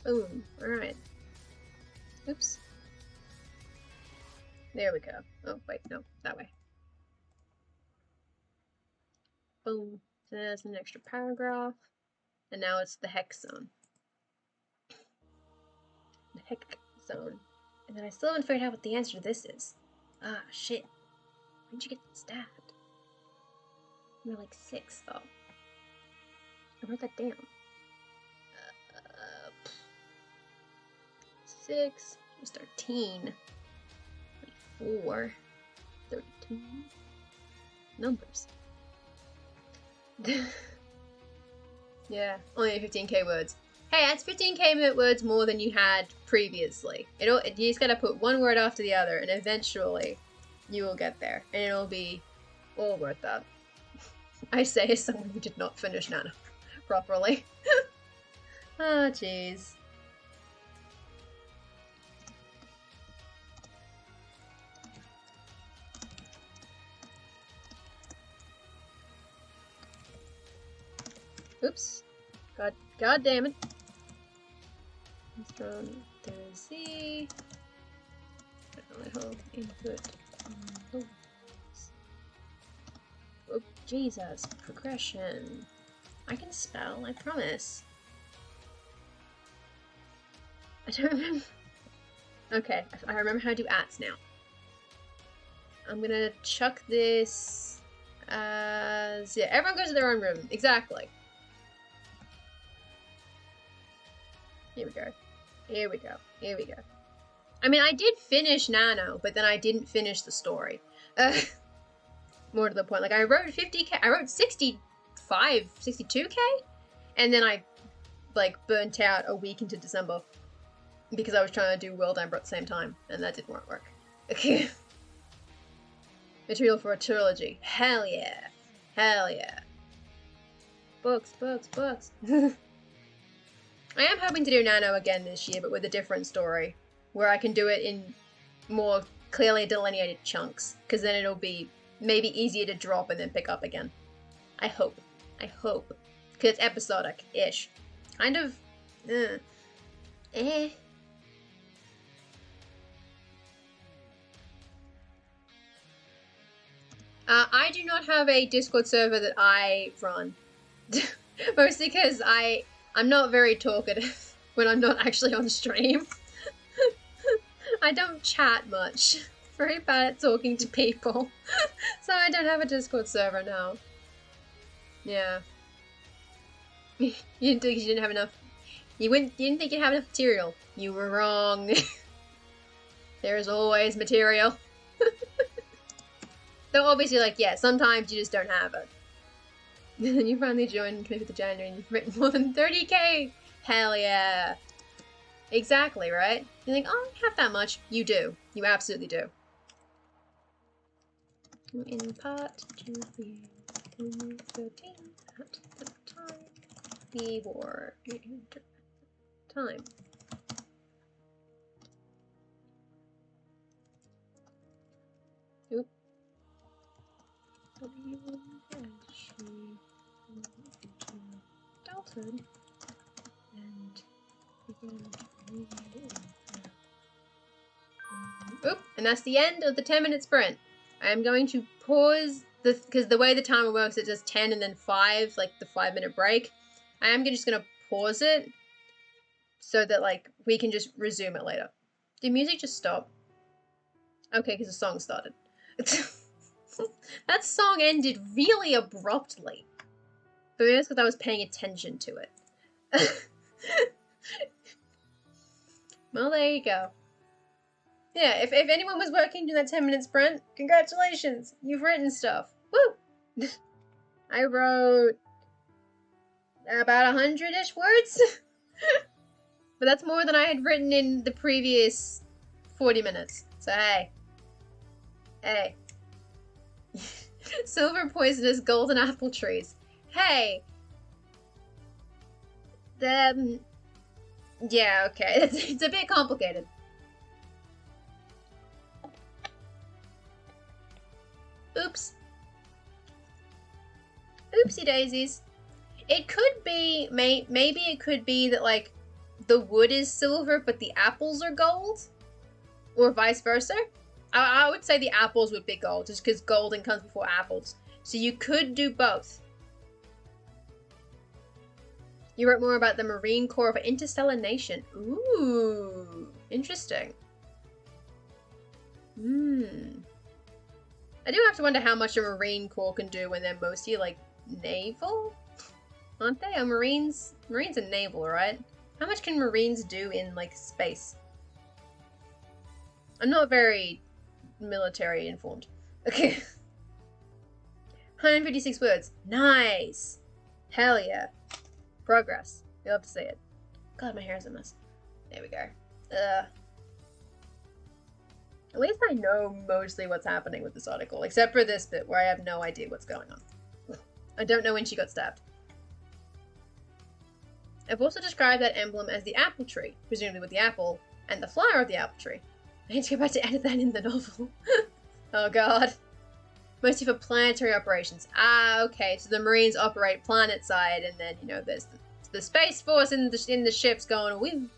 Boom. Alright. Oops. There we go. Oh, wait, no, that way. Boom. So there's an extra paragraph. And now it's the hex zone. The hex zone. And then I still haven't figured out what the answer to this is. Ah, shit. When did you get stabbed? You're like 6, though. I wrote that down. 6, she's 13, 24, 32, numbers. Yeah, only 15k words. Hey, that's 15k words more than you had previously. You just gotta put one word after the other, and eventually you will get there, and it'll be all worth that. I say as someone who did not finish Nana properly. Oh, jeez. Oops. God damn it. From the Z. Hold input. Oh, Jesus. Progression. I can spell, I promise. I don't remember. Okay, I remember how to do ats now. I'm gonna chuck this as... Yeah, everyone goes to their own room. Exactly. Here we go. Here we go. Here we go. I mean, I did finish Nano, but then I didn't finish the story. More to the point, like, I wrote 50k, I wrote 65, 62k, and then I, like, burnt out a week into December because I was trying to do World Ember at the same time, and that didn't work. Material for a trilogy. Hell yeah. Hell yeah. Books, books, books. I am hoping to do Nano again this year, but with a different story, where I can do it in more clearly delineated chunks, because then it'll be maybe easier to drop and then pick up again. I hope. I hope. Because it's episodic-ish. Kind of... I do not have a Discord server that I run. Mostly because I'm not very talkative when I'm not actually on stream. I don't chat much. Very bad at talking to people. So I don't have a Discord server now. Yeah. You didn't think you didn't have enough... You didn't think you'd have enough material. You were wrong. There's always material. Though obviously, like, yeah, sometimes you just don't have it. Then you finally joined 25th of January and you've written more than 30k! Hell yeah! Exactly, right? You think, oh, I have that much. You do. You absolutely do. In part 2, 13 at the time. The war. Time. Oop. Dalton and begin. Oop, and that's the end of the 10-minute sprint. I am going to pause because the way the timer works, it does 10 and then 5, like the 5-minute break. I am just gonna pause it so that like we can just resume it later. Did music just stop? Okay, because the song started. That song ended really abruptly. But maybe that's because I was paying attention to it. Well, there you go. Yeah, if anyone was working during that 10-minute sprint, congratulations! You've written stuff. Woo! I wrote about 100-ish words. But that's more than I had written in the previous 40 minutes. So hey. Hey. Silver poisonous golden apple trees. Hey. Yeah, okay. It's a bit complicated. Oops. Oopsie daisies. It could be, maybe it could be that, like, the wood is silver, but the apples are gold? Or vice versa? I would say the apples would be gold, just because golden comes before apples. So you could do both. You wrote more about the Marine Corps of an Interstellar Nation. Ooh, interesting. I do have to wonder how much a Marine Corps can do when they're mostly, like, naval? Aren't they? Are Marines are naval, right? How much can Marines do in, like, space? I'm not very military informed. Okay. 156 words. Nice! Hell yeah. Progress. You'll have to see it. God, my hair's a mess. There we go. At least I know mostly what's happening with this article, except for this bit where I have no idea what's going on. I don't know when she got stabbed. I've also described that emblem as the apple tree, presumably with the apple, and the flower of the apple tree. I need to go back to edit that in the novel. Oh god. Mostly for planetary operations. Ah, okay, so the Marines operate planet side, and then, you know, there's the Space Force in the ships going, we.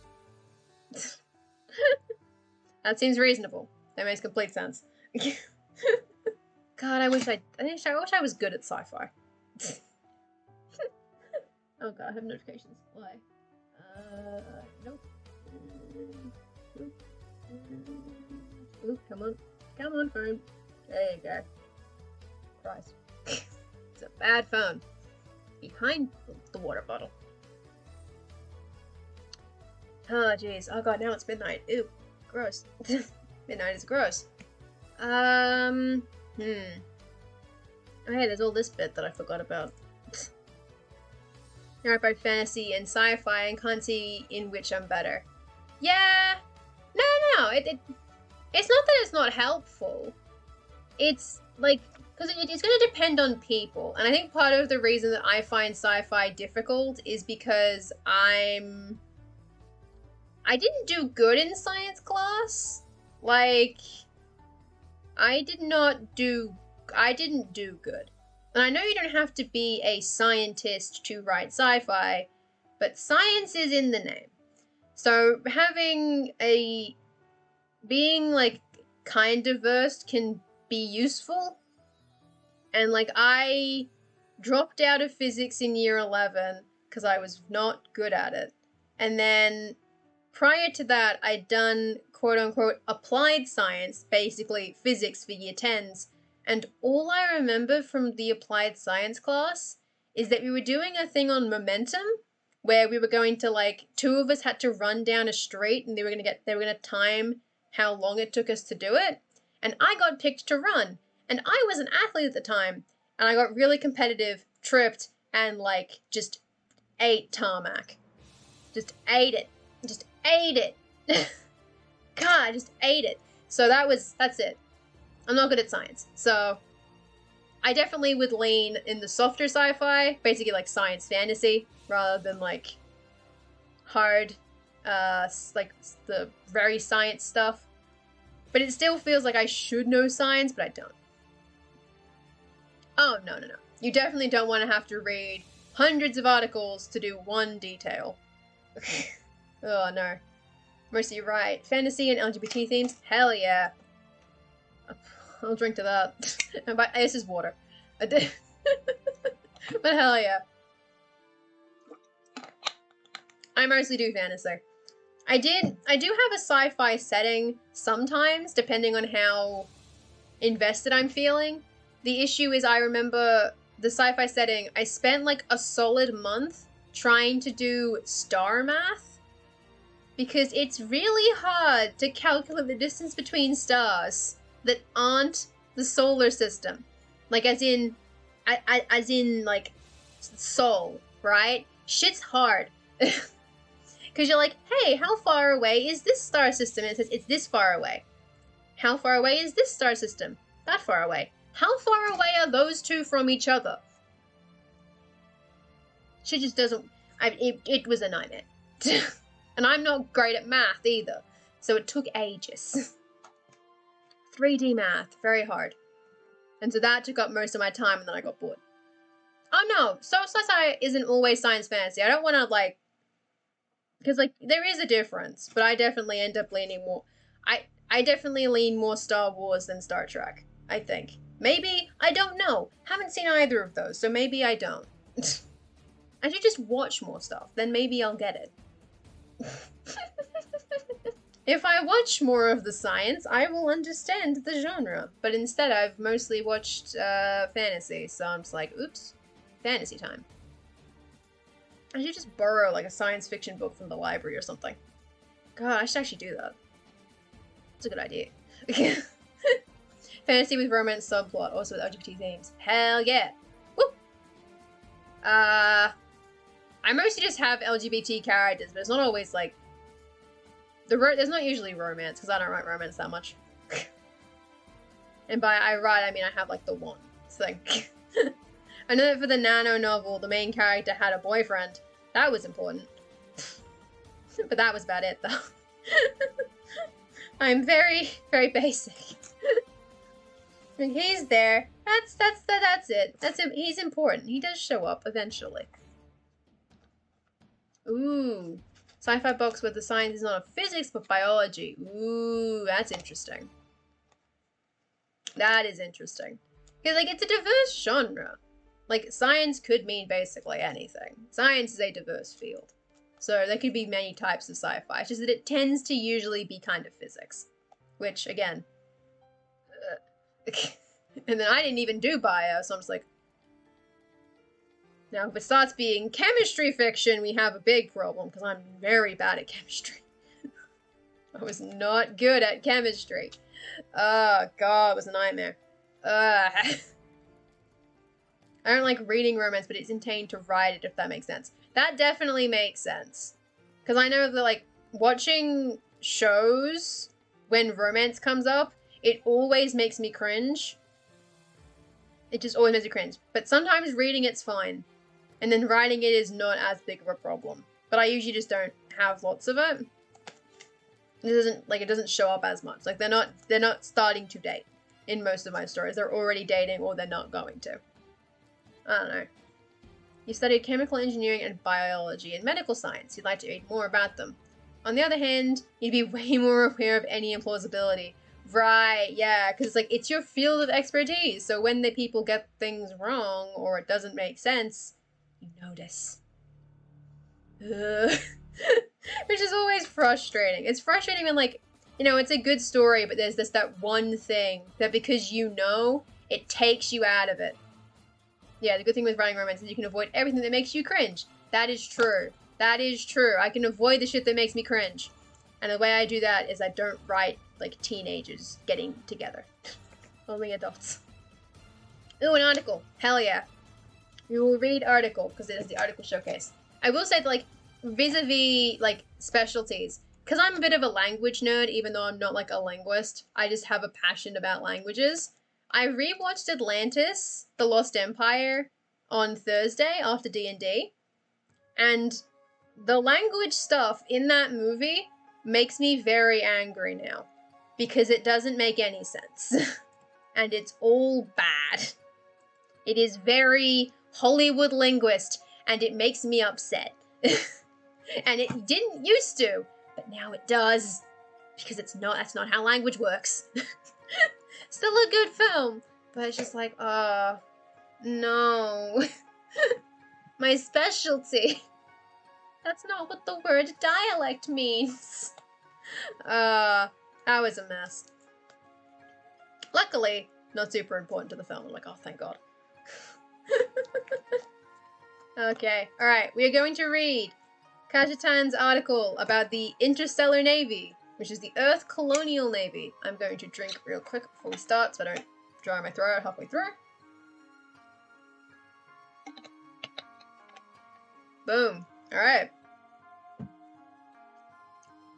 That seems reasonable. That makes complete sense. God, I wish I was good at sci-fi. Oh god, I have notifications. Why? Nope. Oop, come on. Come on, phone. There you go. Christ. It's a bad phone. Behind the water bottle. Oh, jeez. Oh god, now it's midnight. Ew. Gross. Midnight is gross. Oh hey, there's all this bit that I forgot about. Narrowed by fantasy and sci-fi and can't see in which I'm better. Yeah. No. It's not that it's not helpful. It's like, because it's going to depend on people. And I think part of the reason that I find sci-fi difficult is because I didn't do good in science class. Like, I didn't do good. And I know you don't have to be a scientist to write sci-fi, but science is in the name. So being like kind of versed can be useful. And like I dropped out of physics in year 11 because I was not good at it. And then prior to that, I'd done quote unquote applied science, basically physics for year 10s. And all I remember from the applied science class is that we were doing a thing on momentum where we were going to, like, two of us had to run down a street and they were going to time how long it took us to do it. And I got picked to run. And I was an athlete at the time. And I got really competitive, tripped, and, like, just ate tarmac. Just ate it. Just ate it. God, I just ate it. So that's it. I'm not good at science, so I definitely would lean in the softer sci-fi, basically like science fantasy, rather than like hard, like the very science stuff. But it still feels like I should know science, but I don't. Oh, no. You definitely don't want to have to read hundreds of articles to do one detail. Oh, no. Mercy, you're right. Fantasy and LGBT themes? Hell yeah. I'll drink to that. This is water. But hell yeah. I mostly do fantasy. I do have a sci-fi setting sometimes, depending on how invested I'm feeling. The issue is I remember the sci-fi setting, I spent like a solid month trying to do star math because it's really hard to calculate the distance between stars that aren't the solar system. Like as in like soul, right? Shit's hard. Because you're like, hey, how far away is this star system? And it says, it's this far away. How far away is this star system? That far away. How far away are those two from each other? Shit just doesn't... It was a nightmare. And I'm not great at math either. So it took ages. 3D math, very hard. And so that took up most of my time and then I got bored. Oh no, sci-fi isn't always science fantasy. I don't want to like... Because like, there is a difference, but I definitely end up leaning more... I definitely lean more Star Wars than Star Trek, I think. Maybe, I don't know. Haven't seen either of those, so maybe I don't. I should just watch more stuff, then maybe I'll get it. If I watch more of the science, I will understand the genre. But instead, I've mostly watched fantasy, so I'm just like, oops, fantasy time. I should just borrow like a science fiction book from the library or something. God, I should actually do that. It's a good idea. Fantasy with romance subplot, also with LGBT themes. Hell yeah. Woo! I mostly just have LGBT characters, but it's not always like... There's not usually romance, because I don't write romance that much. And by I write, I mean I have like the one thing. I know that for the Nano novel, the main character had a boyfriend. That was important. But that was about it, though. I'm very, very basic. He's there. That's it. That's him. He's important. He does show up eventually. Ooh. Sci-fi books where the science is not of physics but biology. Ooh, that's interesting. That is interesting. Because, like, it's a diverse genre. Like, science could mean basically anything. Science is a diverse field. So there could be many types of sci-fi. It's just that it tends to usually be kind of physics. Which, again... and then I didn't even do bio, so I'm just like... Now, if it starts being chemistry fiction, we have a big problem, because I'm very bad at chemistry. I was not good at chemistry. Oh, God, it was a nightmare. I don't like reading romance, but it's intended to write it, if that makes sense. That definitely makes sense. Because I know that, like, watching shows when romance comes up, it always makes me cringe. It just always makes me cringe. But sometimes reading it's fine. And then writing it is not as big of a problem. But I usually just don't have lots of it. It doesn't show up as much. Like, they're not starting to date in most of my stories. They're already dating or they're not going to. I don't know. You studied chemical engineering and biology and medical science. You'd like to read more about them. On the other hand, you'd be way more aware of any implausibility. Right, yeah, because it's your field of expertise. So when the people get things wrong or it doesn't make sense, you notice. Which is always frustrating. It's frustrating when, like, you know, it's a good story, but there's that one thing that because you know, it takes you out of it. Yeah, the good thing with writing romance is you can avoid everything that makes you cringe. That is true. That is true. I can avoid the shit that makes me cringe. And the way I do that is I don't write, like, teenagers getting together. Only adults. Ooh, an article. Hell yeah. We will read article, because it is the article showcase. I will say that, like, vis-a-vis, like, specialties, because I'm a bit of a language nerd, even though I'm not, like, a linguist. I just have a passion about languages. I rewatched Atlantis, The Lost Empire, on Thursday after D&D, and the language stuff in that movie makes me very angry now, because it doesn't make any sense, and it's all bad. It is very Hollywood linguist, and it makes me upset. And it didn't used to, but now it does, because that's not how language works. Still a good film, but it's just like, no. My specialty. That's not what the word dialect means. That was a mess. Luckily, not super important to the film. I'm like, oh, thank God. Okay, alright, we are going to read Kajetan's article about the Interstellar Navy, which is the Earth Colonial Navy. I'm going to drink real quick before we start so I don't dry my throat out halfway through. Boom. Alright.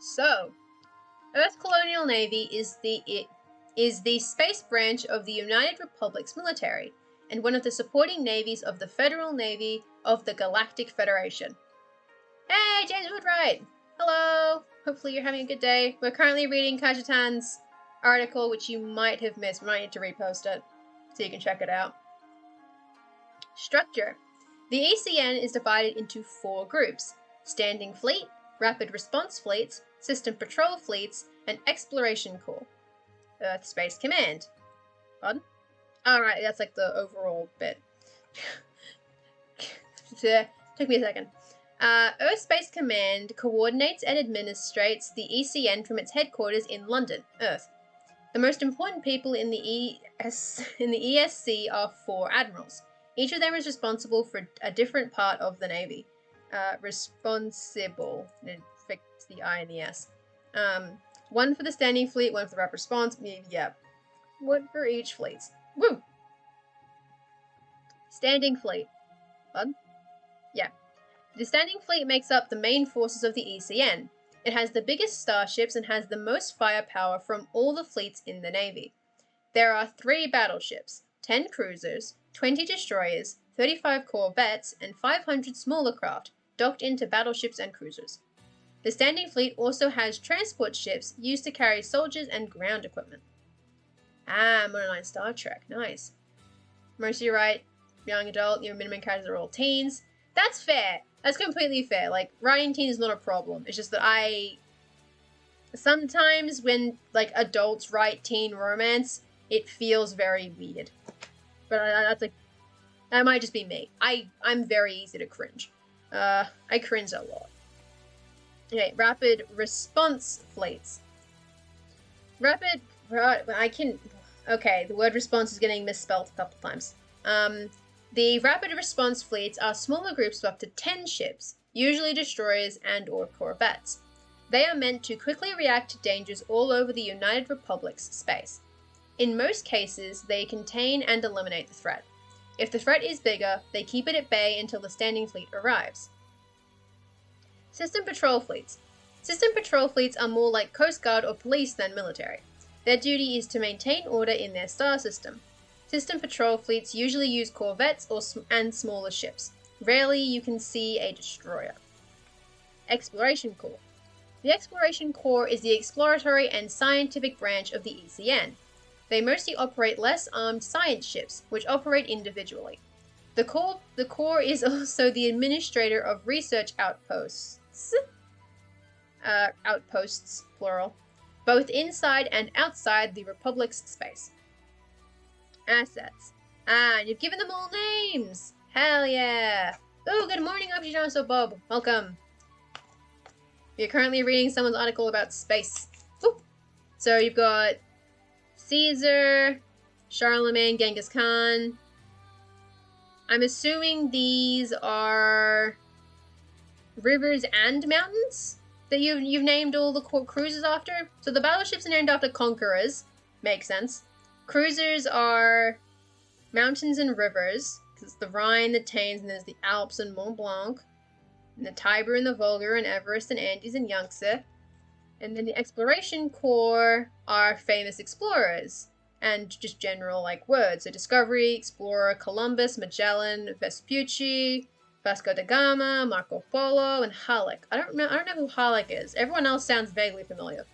So, Earth Colonial Navy is the space branch of the United Republic's military, and one of the supporting navies of the Federal Navy of the Galactic Federation. Hey, James Woodwright! Hello! Hopefully you're having a good day. We're currently reading Kajetan's article, which you might have missed. We might need to repost it, so you can check it out. Structure. The ECN is divided into 4 groups: Standing Fleet, Rapid Response Fleets, System Patrol Fleets, and Exploration Corps. Earth Space Command. Pardon? Alright, that's like the overall bit. Took me a second. Earth Space Command coordinates and administrates the ECN from its headquarters in London, Earth. The most important people in the ESC are 4 admirals. Each of them is responsible for a different part of the Navy. Responsible. Fix the I and the S. One for the Standing Fleet, one for the Rapid Response. Yeah. One for each fleet. Woo! Standing Fleet. Bud? Yeah. The Standing Fleet makes up the main forces of the ECN. It has the biggest starships and has the most firepower from all the fleets in the Navy. There are 3 battleships, 10 cruisers, 20 destroyers, 35 corvettes, and 500 smaller craft, docked into battleships and cruisers. The Standing Fleet also has transport ships used to carry soldiers and ground equipment. Ah, modernized Star Trek. Nice. Mercy, right? Young adult, your minimum characters are all teens. That's fair. That's completely fair. Like, writing teen is not a problem. It's just that sometimes when, like, adults write teen romance, it feels very weird. But that might just be me. I'm very easy to cringe. I cringe a lot. Okay, rapid response fleets. Okay, the word response is getting misspelled a couple times. The rapid response fleets are smaller groups of up to 10 ships, usually destroyers and or corvettes. They are meant to quickly react to dangers all over the United Republic's space. In most cases, they contain and eliminate the threat. If the threat is bigger, they keep it at bay until the standing fleet arrives. System patrol fleets. System patrol fleets are more like Coast Guard or police than military. Their duty is to maintain order in their star system. System patrol fleets usually use corvettes and smaller ships. Rarely you can see a destroyer. Exploration Corps. The Exploration Corps is the exploratory and scientific branch of the ECN. They mostly operate less armed science ships, which operate individually. The Corps is also the administrator of research outposts. Outposts, plural. Both inside and outside the Republic's space. Assets. And you've given them all names! Hell yeah! Oh, good morning, Objijanso Bob. Welcome. You're currently reading someone's article about space. Ooh. So you've got Caesar, Charlemagne, Genghis Khan. I'm assuming these are rivers and mountains that you've named all the cruisers after. So the battleships are named after conquerors. Makes sense. Cruisers are mountains and rivers. Because it's the Rhine, the Thames, and there's the Alps and Mont Blanc. And the Tiber and the Volga and Everest and Andes and Yangtze. And then the Exploration Corps are famous explorers. And just general, words. So Discovery, Explorer, Columbus, Magellan, Vespucci, Vasco da Gama, Marco Polo, and Halleck. I don't know who Halleck is. Everyone else sounds vaguely familiar.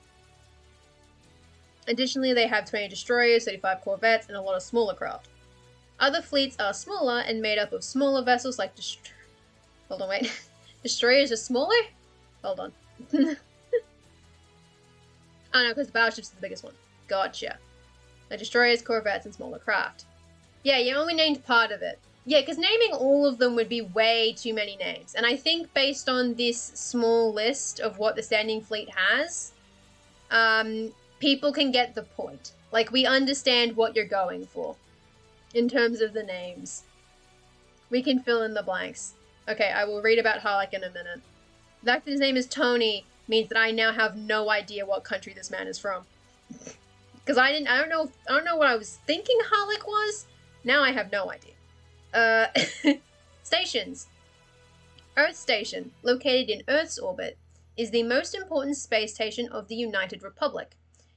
Additionally, they have 20 destroyers, 35 corvettes, and a lot of smaller craft. Other fleets are smaller and made up of smaller vessels like Hold on, wait. Destroyers are smaller? Hold on. Oh no, because the battleships is the biggest one. Gotcha. The destroyers, corvettes, and smaller craft. Yeah, you only named part of it. Yeah, because naming all of them would be way too many names. And I think based on this small list of what the standing fleet has, people can get the point. We understand what you're going for in terms of the names. We can fill in the blanks. Okay, I will read about Halleck in a minute. The fact that his name is Tony means that I now have no idea what country this man is from. Because I don't know what I was thinking Halleck was. Now I have no idea. Stations. Earth Station, located in Earth's orbit, is the most important space station of the United Republic.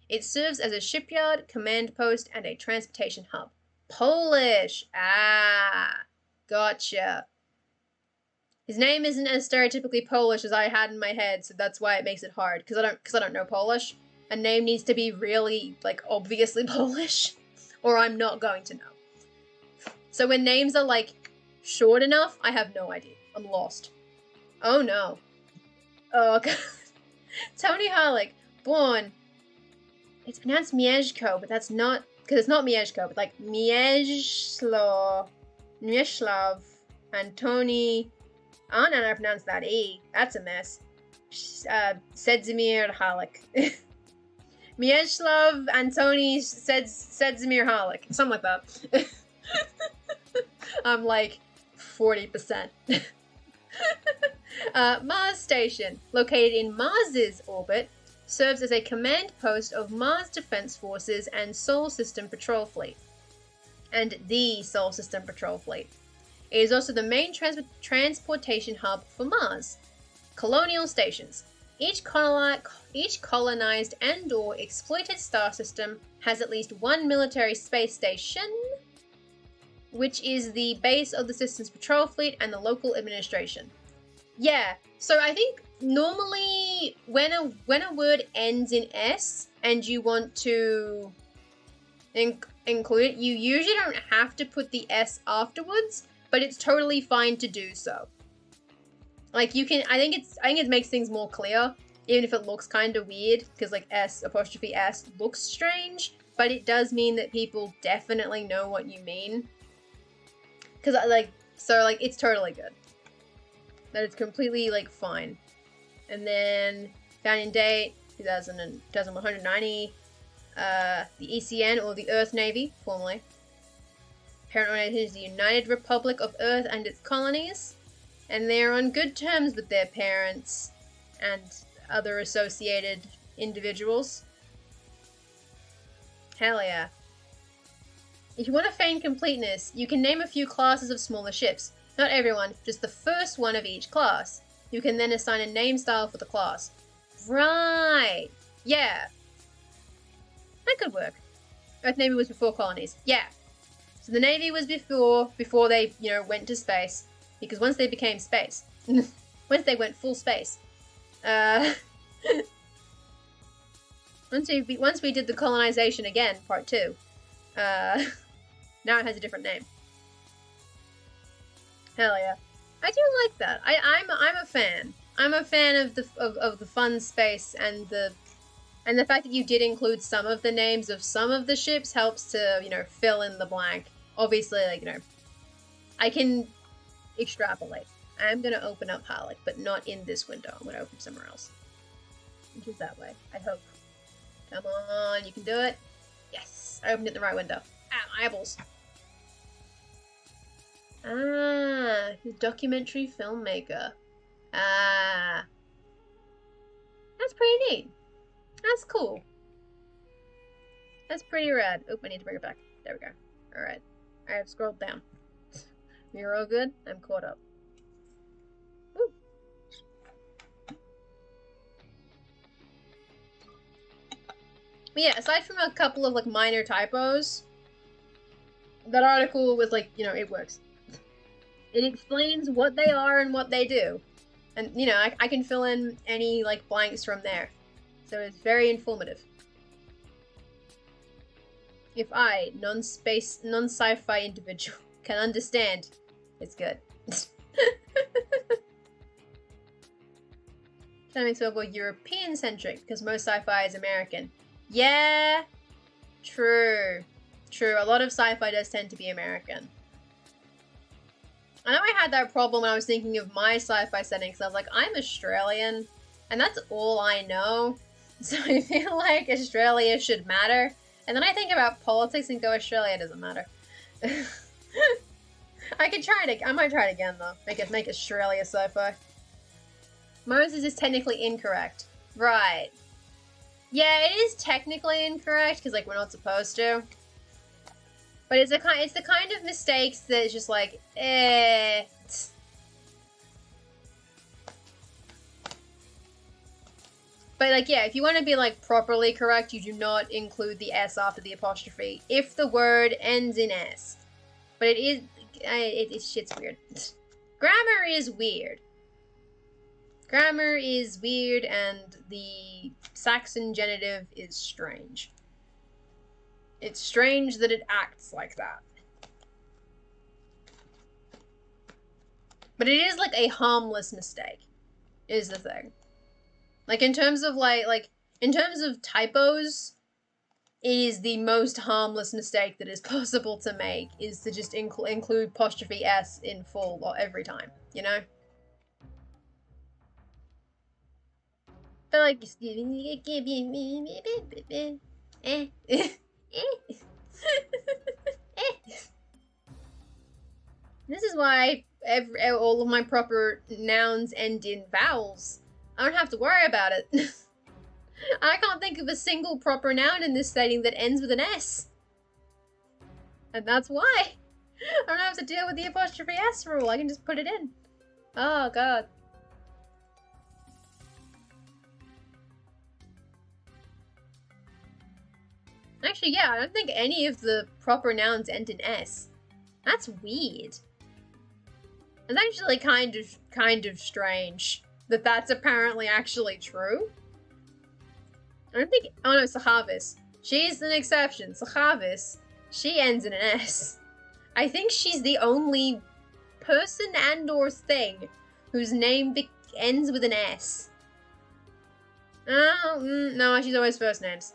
It serves as a shipyard, command post, and a transportation hub. Polish! Ah, gotcha. His name isn't as stereotypically Polish as I had in my head, so that's why it makes it hard, because I don't know Polish. A name needs to be really, obviously Polish, or I'm not going to know. So when names are, short enough, I have no idea. I'm lost. Oh, no. Oh, God. Tony Halleck, born... It's pronounced Mieszko, but that's not... Because it's not Mieszko, but, Mieczslav Antoni... I don't know how to pronounce that E. That's a mess. Sedzimir Halleck. Mieczslav Antoni Sedzimir Halleck. Something like that. I'm 40%. Mars Station, located in Mars's orbit, serves as a command post of Mars Defense Forces and Sol System Patrol Fleet. And the Sol System Patrol Fleet. It is also the main transportation hub for Mars. Colonial stations. Each colonized and or exploited star system has at least one military space station, which is the base of the system's patrol fleet and the local administration. Yeah, so I think normally when a word ends in S and you want to include it, you usually don't have to put the S afterwards, but it's totally fine to do so. You can, I think it makes things more clear, even if it looks kind of weird, because S' looks strange, but it does mean that people definitely know what you mean. Because, like, so, like, it's totally good. That it's completely, like, fine. And then, founding date, 2190. The ECN, or the Earth Navy, formerly. Parent organization is the United Republic of Earth and its colonies. And they're on good terms with their parents and other associated individuals. Hell yeah. If you want to feign completeness, you can name a few classes of smaller ships. Not everyone, just the first one of each class. You can then assign a name style for the class. Right. Yeah. That could work. Earth Navy was before colonies. Yeah. So the Navy was before they, you know, went to space. Because once they became space. Once they went full space. Once we did the colonization again, part 2. Now it has a different name. Hell yeah. I do like that. I'm a fan. I'm a fan of the fun space, and the fact that you did include some of the names of some of the ships helps to, you know, fill in the blank. Obviously, like, you know, I can extrapolate. I'm gonna open up Harlech, but not in this window. I'm gonna open somewhere else. Which is that way, I hope. Come on, you can do it. Yes, I opened it in the right window. Ah, my eyeballs. Ah, the documentary filmmaker. Ah. That's pretty neat. That's cool. That's pretty rad. Oh, I need to bring it back. There we go. Alright. I have scrolled down. You're all good? I'm caught up. Woo. But yeah, aside from a couple of, like, minor typos, that article was, like, you know, it works. It explains what they are and what they do. And, you know, I can fill in any, like, blanks from there. So it's very informative. If I, non-sci-fi individual, can understand, it's good. That makes it more European-centric, because most sci-fi is American. Yeah, true. True, a lot of sci-fi does tend to be American. I know I had that problem when I was thinking of my sci-fi setting, because I was like, I'm Australian, and that's all I know. So I feel like Australia should matter. And then I think about politics and go, Australia doesn't matter. I could try it. I might try it again though. Make Australia sci-fi. Moses is technically incorrect. Right. Yeah, it is technically incorrect because, like, we're not supposed to. But it's the kind of mistakes that it's just like, eh. But, like, yeah, if you want to be, like, properly correct, you do not include the S after the apostrophe if the word ends in S. But it is, shit's weird. Grammar is weird. Grammar is weird, and the Saxon genitive is strange. It's strange that it acts like that. But it is, like, a harmless mistake, is the thing. Like, in terms of, in terms of typos, it is the most harmless mistake that is possible to make, is to just include apostrophe S in full or every time, you know? But, like, this is why all of my proper nouns end in vowels. I don't have to worry about it. I can't think of a single proper noun in this setting that ends with an S. And that's why. I don't have to deal with the apostrophe S rule. I can just put it in. Oh, God. Actually, yeah, I don't think any of the proper nouns end in S. That's weird. It's actually kind of strange that that's apparently actually true. I don't think, oh no, Sahavis. She's an exception. Sahavis, she ends in an S. I think she's the only person and or thing whose name ends with an S. Oh, no, she's always first names.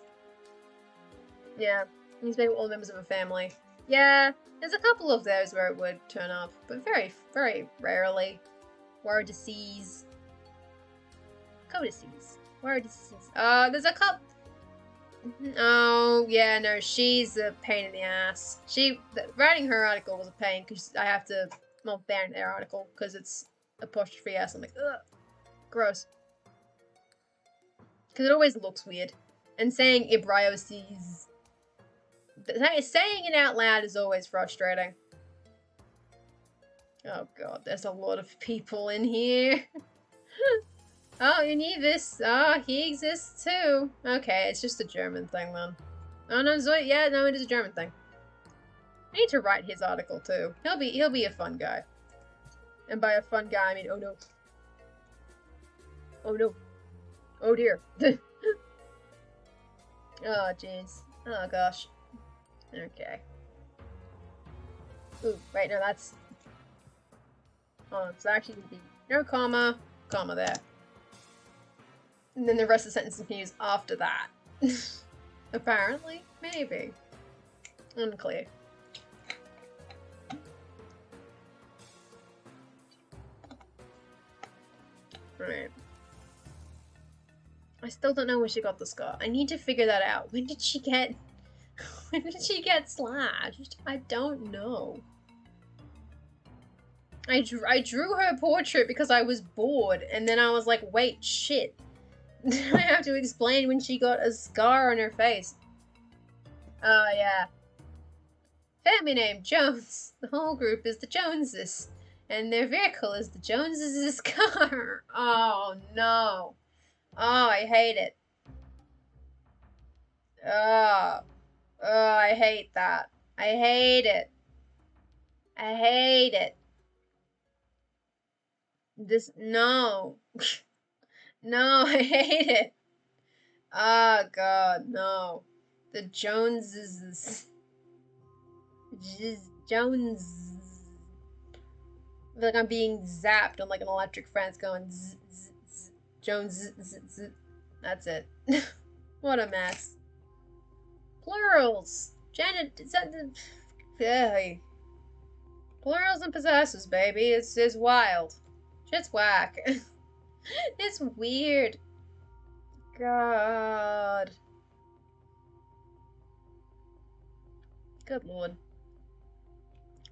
Yeah, he's maybe all members of a family. Yeah, there's a couple of those where it would turn up, but very, very rarely. Wardices. Codices. Wardices. There's a couple. Oh, yeah, no, she's a pain in the ass. Writing her article was a pain because I have to, well, ban their article because it's apostrophe S. I'm like, ugh, gross. Because it always looks weird. And saying Ibrioses, saying it out loud is always frustrating. Oh god, there's a lot of people in here. Oh, you need this. Oh, he exists too. Okay, it's just a German thing then. Oh no, Zoe. Yeah, no, it is a German thing. I need to write his article too. He'll be a fun guy. And by a fun guy, I mean, oh no. Oh no. Oh dear. Oh jeez. Oh gosh. Okay. Ooh, right, no, that's... Oh, it's actually gonna be no comma, comma there. And then the rest of the sentence continues after that. Apparently? Maybe. Unclear. Right. I still don't know where she got the scar. I need to figure that out. When did she get... When did she get slashed? I don't know. I drew her portrait because I was bored, and then I was like, wait, shit. I have to explain when she got a scar on her face. Oh, yeah. Family name, Jones. The whole group is the Joneses. And their vehicle is the Joneses' car. Oh, no. Oh, I hate it. Oh. Oh, I hate that. I hate it. I hate it. No. No, I hate it. Oh, God, no. The Joneses. Jones. I feel like I'm being zapped on like an electric fence going zzz, zzz, zzz. Jones. Zzz, zzz, zzz. That's it. What a mess. Plurals. Janet. Plurals and possessors, baby. It's wild. Shit's whack. It's weird. God. Good lord.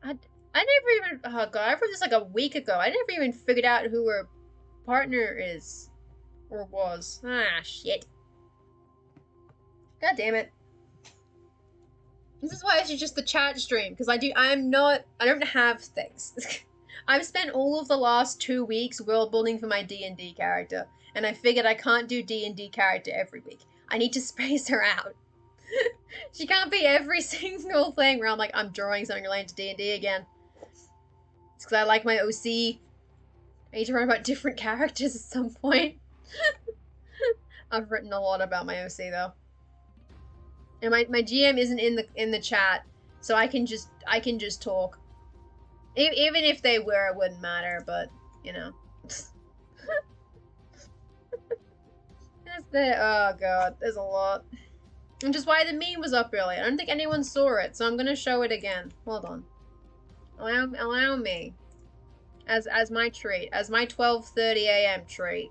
I never even... Oh god, I wrote this like a week ago. I never even figured out who her partner is. Or was. Ah, shit. God damn it. This is why this is just the chat stream, because I don't have things. I've spent all of the last 2 weeks world building for my D&D character, and I figured I can't do D&D character every week. I need to space her out. She can't be every single thing where I'm like, I'm drawing something related to D&D again. It's because I like my OC. I need to write about different characters at some point. I've written a lot about my OC though. And my GM isn't in the chat, so I can just talk. Even if they were, it wouldn't matter, but you know. Oh god, there's a lot. Which is why the meme was up earlier. I don't think anyone saw it, so I'm gonna show it again. Hold on. Allow me. As my treat. As my 12:30 AM treat.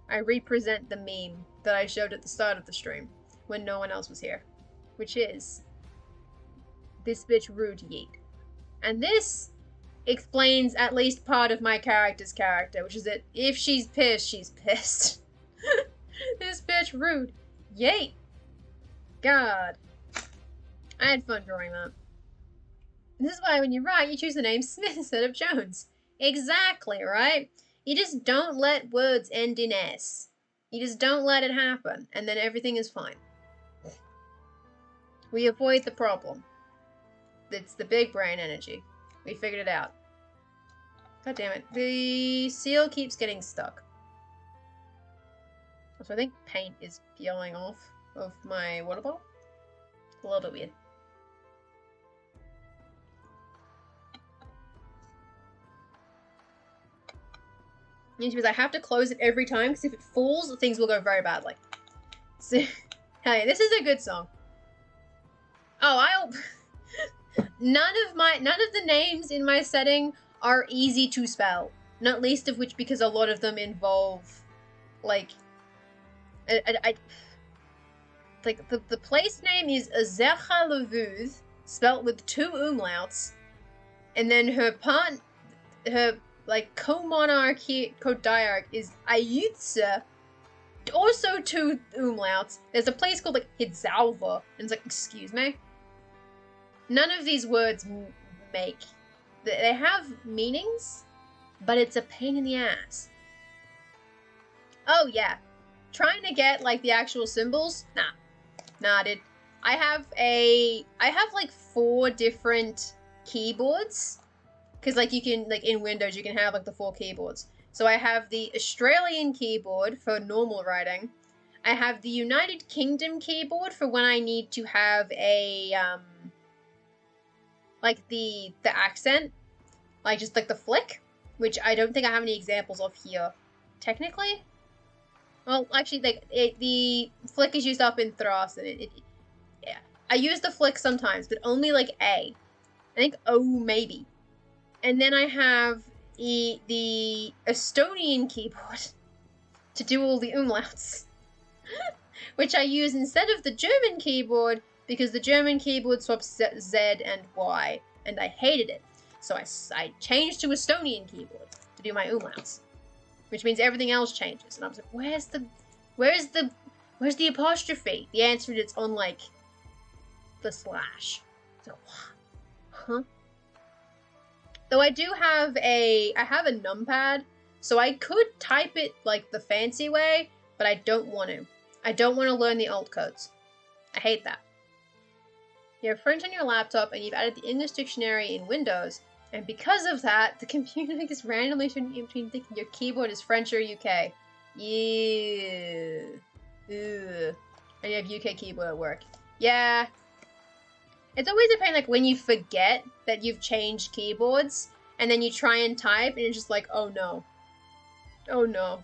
I represent the meme that I showed at the start of the stream when no one else was here. Which is this bitch rude yeet. And this explains at least part of my character's character, which is that if she's pissed, she's pissed. This bitch rude. Yeet. God. I had fun drawing that. This is why when you write, you choose the name Smith instead of Jones. Exactly, right? You just don't let words end in S. You just don't let it happen, and then everything is fine. We avoid the problem. It's the big brain energy. We figured it out. God damn it. The seal keeps getting stuck. So I think paint is peeling off of my water bottle. A little bit weird. Because I have to close it every time, because if it falls, things will go very badly. So, hey, this is a good song. Oh, none of the names in my setting are easy to spell. Not least of which because a lot of them involve, like, like the place name is Zecha Levuz, spelt with 2 umlauts, and then her like co-diarch is Ayutsa, also 2 umlauts. There's a place called like Hitzalva, and it's like, excuse me. None of these words they have meanings, but it's a pain in the ass. Oh yeah, trying to get like the actual symbols, nah, dude. I have like 4 different keyboards, because like you can, like in Windows you can have like the 4 keyboards. So I have the Australian keyboard for normal writing. I have the United Kingdom keyboard for when I need to have a like the accent, like just like the flick, which I don't think I have any examples of here, technically. Well, actually, like the flick is used up in Thras, and yeah, I use the flick sometimes, but only like A. I think O maybe. And then I have the Estonian keyboard to do all the umlauts, which I use instead of the German keyboard, because the German keyboard swaps Z and Y, and I hated it. So I changed to Estonian keyboard to do my umlauts, which means everything else changes. And I was like, where's the apostrophe? The answer is it's on like the slash. So what? Huh? Though I do have a numpad, so I could type it like the fancy way, but I don't want to. I don't want to learn the alt codes. I hate that. You have French on your laptop, and you've added the English dictionary in Windows, and because of that, the computer is randomly switching in between thinking your keyboard is French or UK. Yeah. Ugh. And you have UK keyboard at work. Yeah. It's always a pain, like, when you forget that you've changed keyboards, and then you try and type, and it's just like, oh no. Oh no.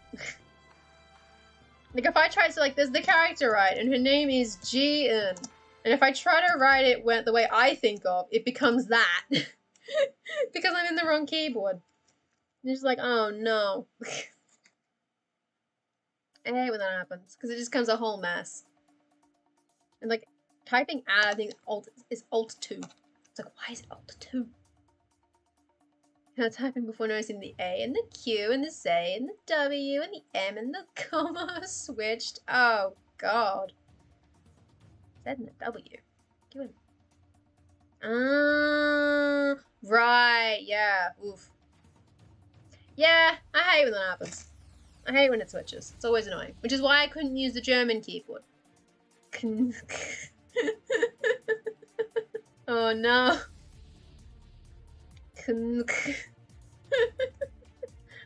Like, if I try to, like, there's the character right, and her name is Ji-eun. And if I try to write it the way I think of, it becomes that. Because I'm in the wrong keyboard. It's just like, oh no. I hate when that happens, because it just becomes a whole mess. And, like, typing add, I think is Alt 2. It's like, why is it Alt 2? And typing before noticing the A and the Q and the Z and the W and the M and the comma are switched. Oh god. Z and the W. Give it. Right, yeah. Oof. Yeah, I hate when that happens. I hate when it switches. It's always annoying. Which is why I couldn't use the German keyboard. Oh no.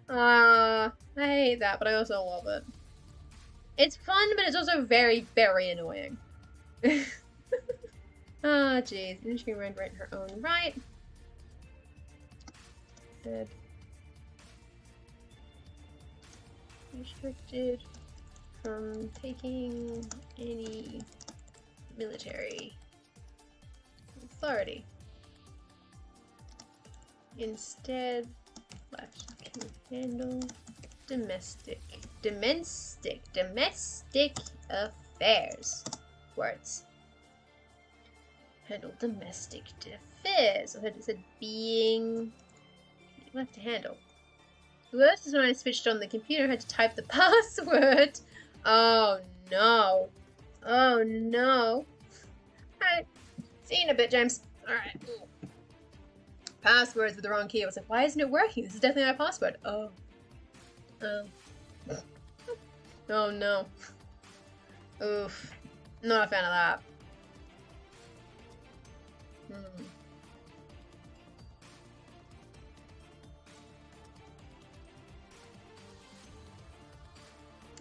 I hate that, but I also love it. It's fun, but it's also very, very annoying. Oh, jeez. And she can right in her own right. Dead. Restricted from taking any military authority. Instead, left can handle domestic affairs. Words. Handle domestic affairs. I heard it said being left to handle. The worst is when I switched on the computer, I had to type the password. Oh no. Oh no. Alright. See you in a bit, James. Alright. Passwords with the wrong key. I was like, why isn't it working? This is definitely my password. Oh. Oh. Oh no. Oof. Not a fan of that.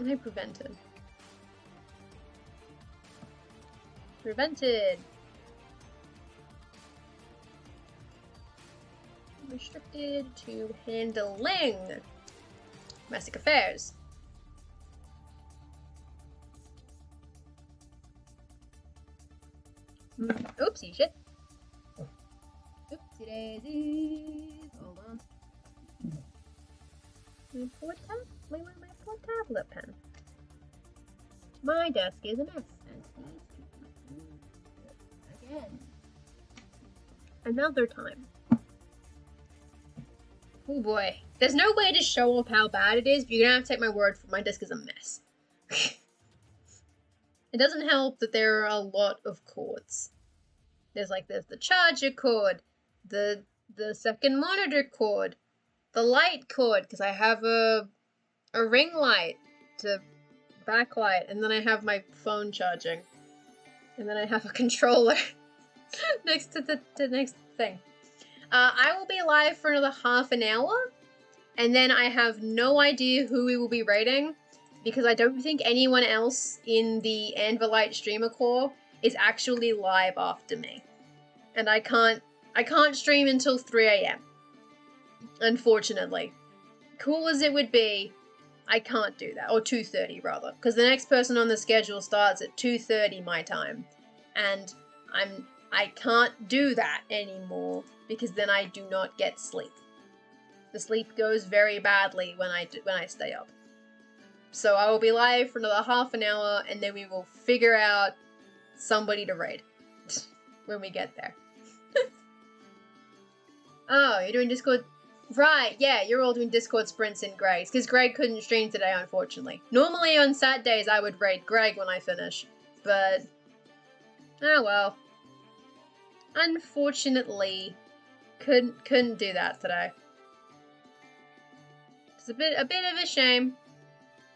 I prevented. Prevented. Restricted to handling domestic affairs. Oopsie shit. Oopsie daisies. Hold on. My poor tablet pen. My desk is a mess. Again. Another time. Oh boy. There's no way to show off how bad it is, but you're gonna have to take my word for it. My desk is a mess. It doesn't help that there are a lot of cords. There's the charger cord, the second monitor cord, the light cord, because I have a ring light to backlight, and then I have my phone charging. And then I have a controller next to the next thing. I will be live for another half an hour, and then I have no idea who we will be raiding, because I don't think anyone else in the Anvilite streamer core is actually live after me. And I can't stream until 3 AM. Unfortunately. Cool as it would be, I can't do that. Or 2:30 rather. Because the next person on the schedule starts at 2:30 my time. And I can't do that anymore because then I do not get sleep. The sleep goes very badly when I stay up. So I will be live for another half an hour, and then we will figure out somebody to raid when we get there. Oh, you're doing Discord? Right, yeah, you're all doing Discord sprints in Greg's, because Greg couldn't stream today, unfortunately. Normally on Saturdays I would raid Greg when I finish, but oh well. Unfortunately, couldn't do that today. It's a bit of a shame.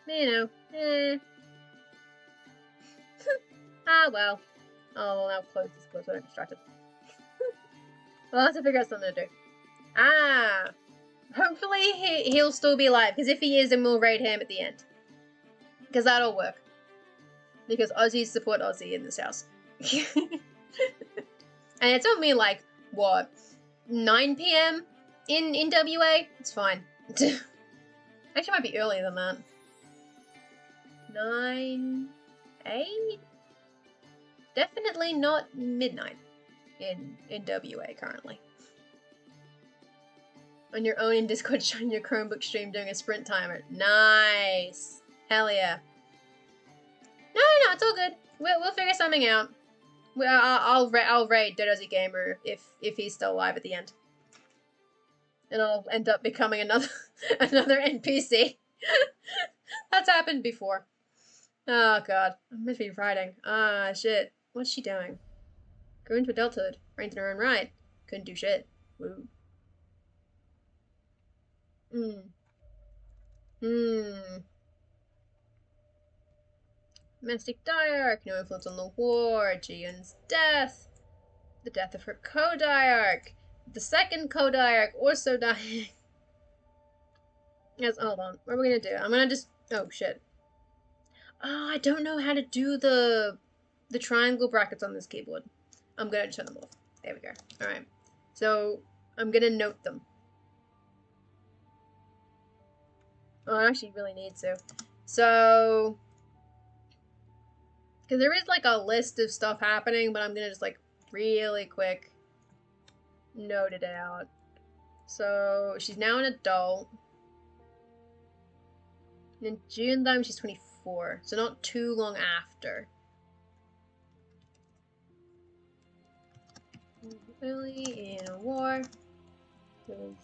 You know, ah well. I'll now close this so I don't get distracted. I'll have to figure out something to do. Ah! Hopefully he'll still be alive, because if he is, then we'll raid him at the end. Because that'll work. Because Aussies support Aussie in this house. And it's only what, 9 PM in WA? It's fine. Actually, it might be earlier than that. 9, 8? Definitely not midnight in WA currently. On your own in Discord, showing your Chromebook stream doing a sprint timer. Nice. Hell yeah. No, it's all good. We'll figure something out. I'll raid Dodozy Gamer if he's still alive at the end. And I'll end up becoming another NPC. That's happened before. Oh god, I'm meant to be writing. Ah, shit. What's she doing? Grew into adulthood, reigned in her own right. Couldn't do shit. Woo. Domestic diarch, no influence on the war, Jiun's death, the death of her co-diarch, the second co-diarch also dying. Yes, hold on. What are we gonna do? I'm gonna just... Oh, shit. Oh, I don't know how to do the triangle brackets on this keyboard. I'm gonna turn them off. There we go. Alright. So, I'm gonna note them. Oh, I actually really need to. So... Because there is a list of stuff happening, but I'm gonna just really quick note it out. So, she's now an adult. In June time, she's 24, so not too long after. Early in a war.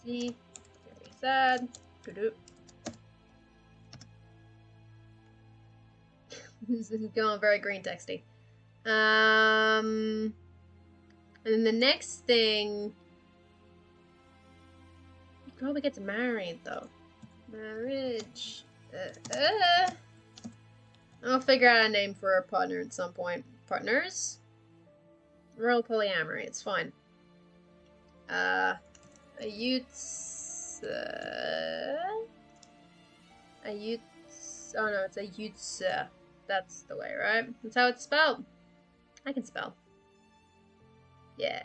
Z. Very sad. Doo-doo. This is going very green texty. And then the next thing... He probably gets married, though. Marriage... I'll figure out a name for a partner at some point. Partners? Royal polyamory, it's fine. A Utes... A Utes... Oh no, it's a Utes... That's the way, right? That's how it's spelled. I can spell. Yeah.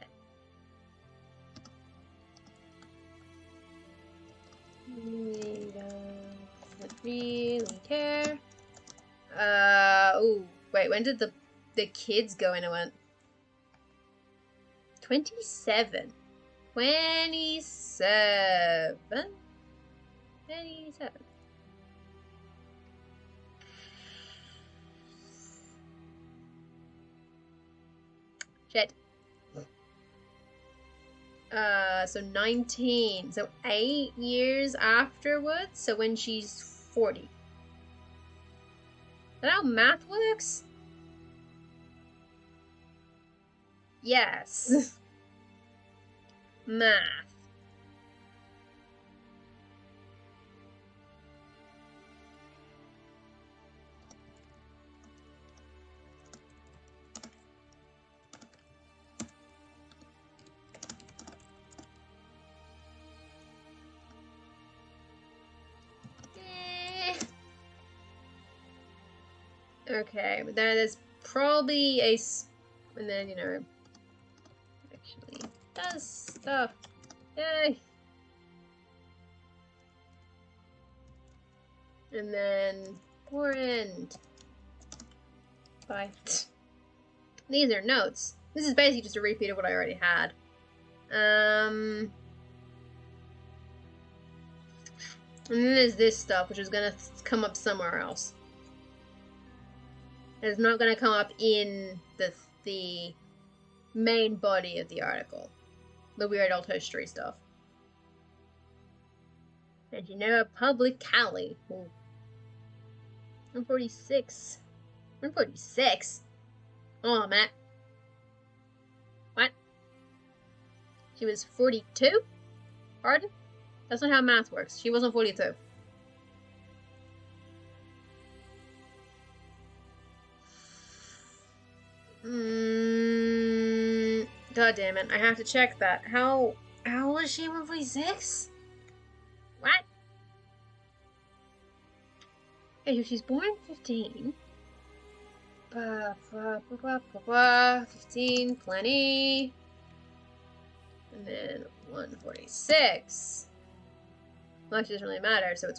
He doesn't really care. Ooh, wait, when did the kids go into it? 27. 27. 27. Shit. So 19. So 8 years afterwards. So when she's 40. Is that how math works? Yes. Math. Okay, but then there's probably a... And then, you know... Actually does stuff. Yay! And then... Important. But... These are notes. This is basically just a repeat of what I already had. And then there's this stuff, which is gonna come up somewhere else. It's not going to come up in the main body of the article. The weird alt history stuff. And you know, public Cali. 146. 146? Oh, Matt. What? She was 42? Pardon? That's not how math works. She wasn't 42. God damn it, I have to check that. How old is she? 146? What? Okay, so she's born 15. 15, plenty. And then 146. Well, actually, it doesn't really matter, so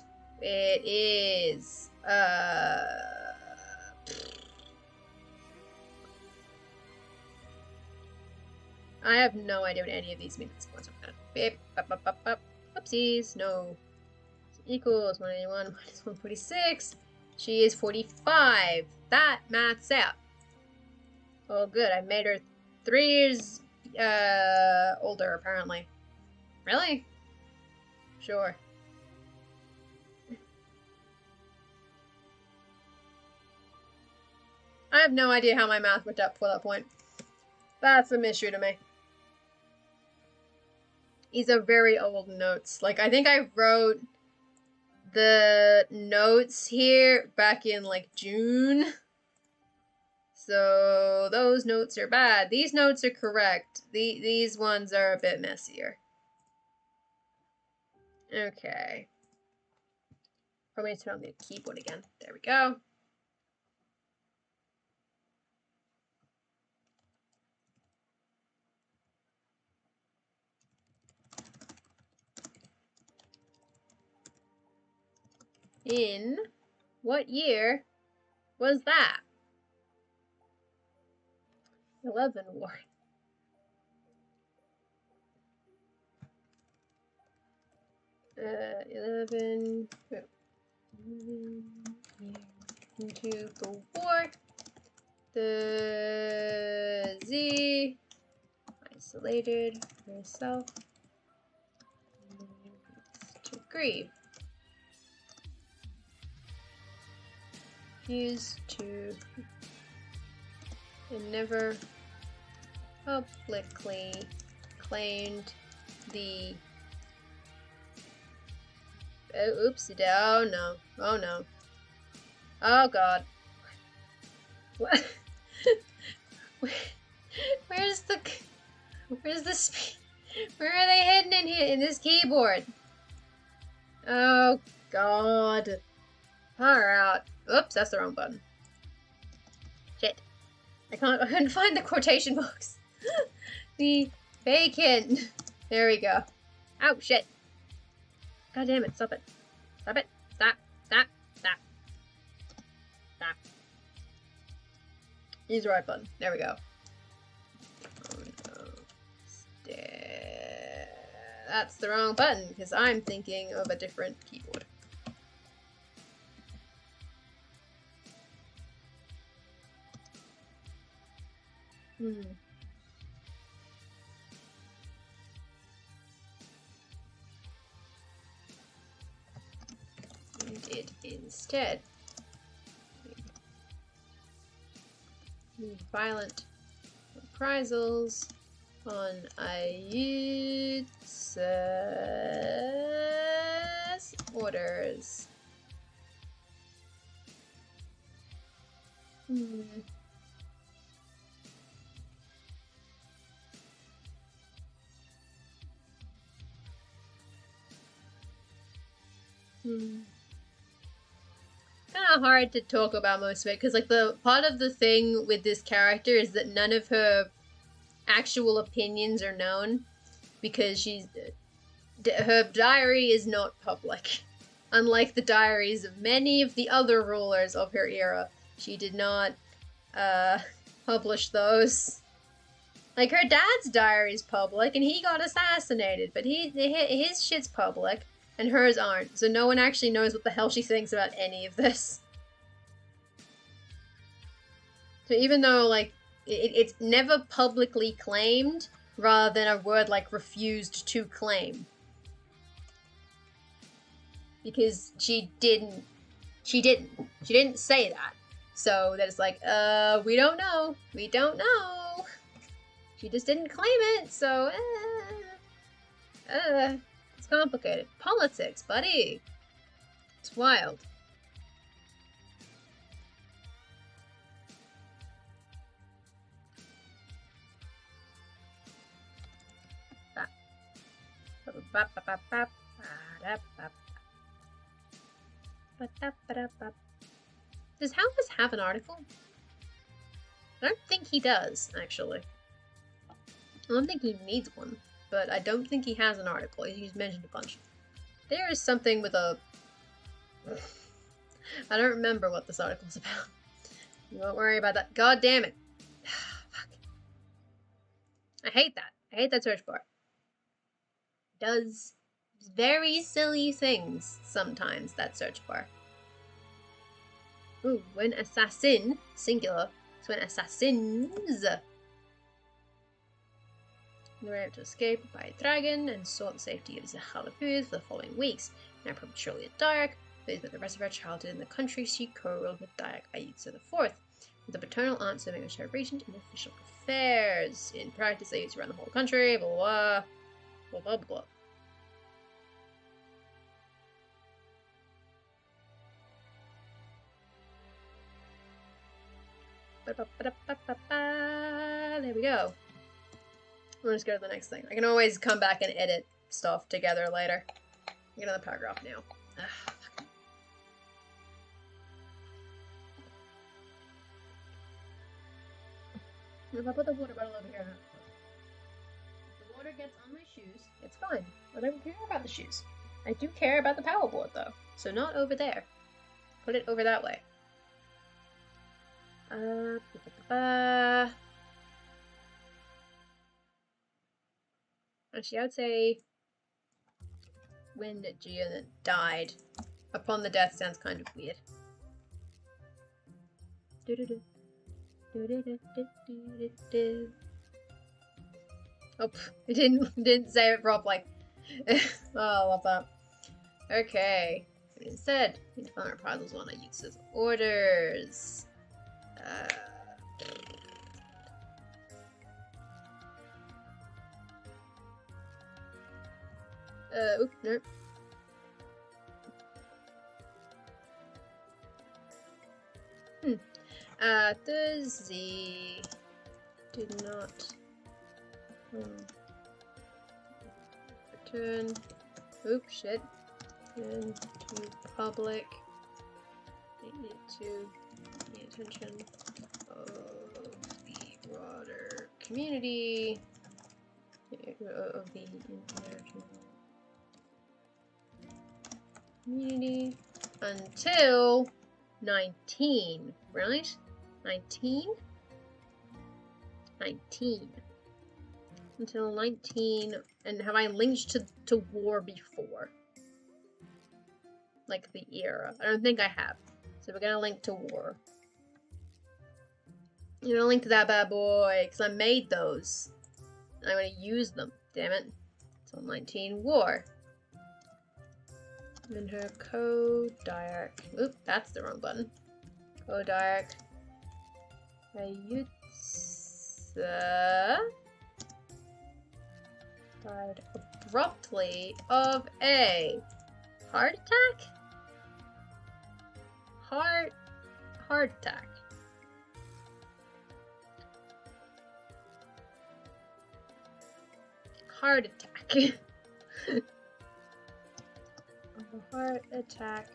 it is, I have no idea what any of these mean. Beep, Oopsies, no. Equals 181 minus 146. She is 45. That maths out. Oh, good. I made her 3 years older, apparently. Really? Sure. I have no idea how my math worked out before that point. That's a mystery to me. These are very old notes. Like, I think I wrote the notes here back in, like, June. So, those notes are bad. These notes are correct. These ones are a bit messier. Okay. Probably need to turn on the keyboard again. There we go. In what year was that? 11 war. Uh, 11 into the war. The Z isolated herself to grieve. Used to and never publicly claimed the oopsie oh no, oh no, oh god, what? where's the where are they hidden in here in this keyboard? Oh god, far out. Oops, that's the wrong button. Shit. I couldn't find the quotation marks. The bacon. There we go. Oh, shit. God damn it, stop it. Stop it. Stop. Stop. Stop. Stop. Use the right button. There we go. Oh no. Step. That's the wrong button, because I'm thinking of a different keyboard. Hmm. And it instead. Violent reprisals on Ayutthayer's orders. Hmm. Kind of hard to talk about most of it, because like the part of the thing with this character is that none of her actual opinions are known, because her diary is not public. Unlike the diaries of many of the other rulers of her era, she did not publish those. Like, her dad's diary's public, and he got assassinated, but his shit's public, and hers aren't, so no one actually knows what the hell she thinks about any of this. So even though, like, it's never publicly claimed, rather than a word like refused to claim. Because she didn't say that. So that it's like, we don't know. We don't know. She just didn't claim it, so, it's complicated. Politics, buddy. It's wild. Does Halvis have an article? I don't think he does, actually. I don't think he needs one, but I don't think he has an article. He's mentioned a bunch. There is something with a... I don't remember what this article's about. You won't worry about that. God damn it. Fuck. I hate that. I hate that search bar. It does very silly things sometimes, that search bar. Ooh, when assassin, singular, so when assassins... They were able to escape by a dragon and sought the safety of Zahalapuz for the following weeks. Now prematurely at Dayak, they spent the rest of her childhood in the country she co-ruled with Dayak Ayutthaya IV, with the paternal aunt serving as her regent in official affairs. In practice, they used to run the whole country, blah blah blah blah blah blah. There we go. Let's go to the next thing. I can always come back and edit stuff together later. Get another paragraph now. Fuck. If I put the water bottle over here, if the water gets on my shoes, it's fine. I don't care about the shoes. I do care about the power board, though. So not over there. Put it over that way. Actually, I would say when Gia died. Upon the death sounds kind of weird. Oh, it didn't say it properly. Oh, I love that. Okay. Instead, we define our reprisals on Ayutthayer's orders. Oops, nope. Thursday did not return. Oops, shit. And to public. They need to pay attention of the broader community of the international community until 19, right? 19? 19. until 19, and have I linked to war before? Like the era. I don't think I have. So we're gonna link to war. I'm gonna link to that bad boy, because I made those. I'm gonna use them, damn it. Until 19 war. And her Kodiak. Oop, that's the wrong button. Kodiak. Ayutsa died abruptly of a heart attack? Heart attack. Heart attack. Of a heart attack.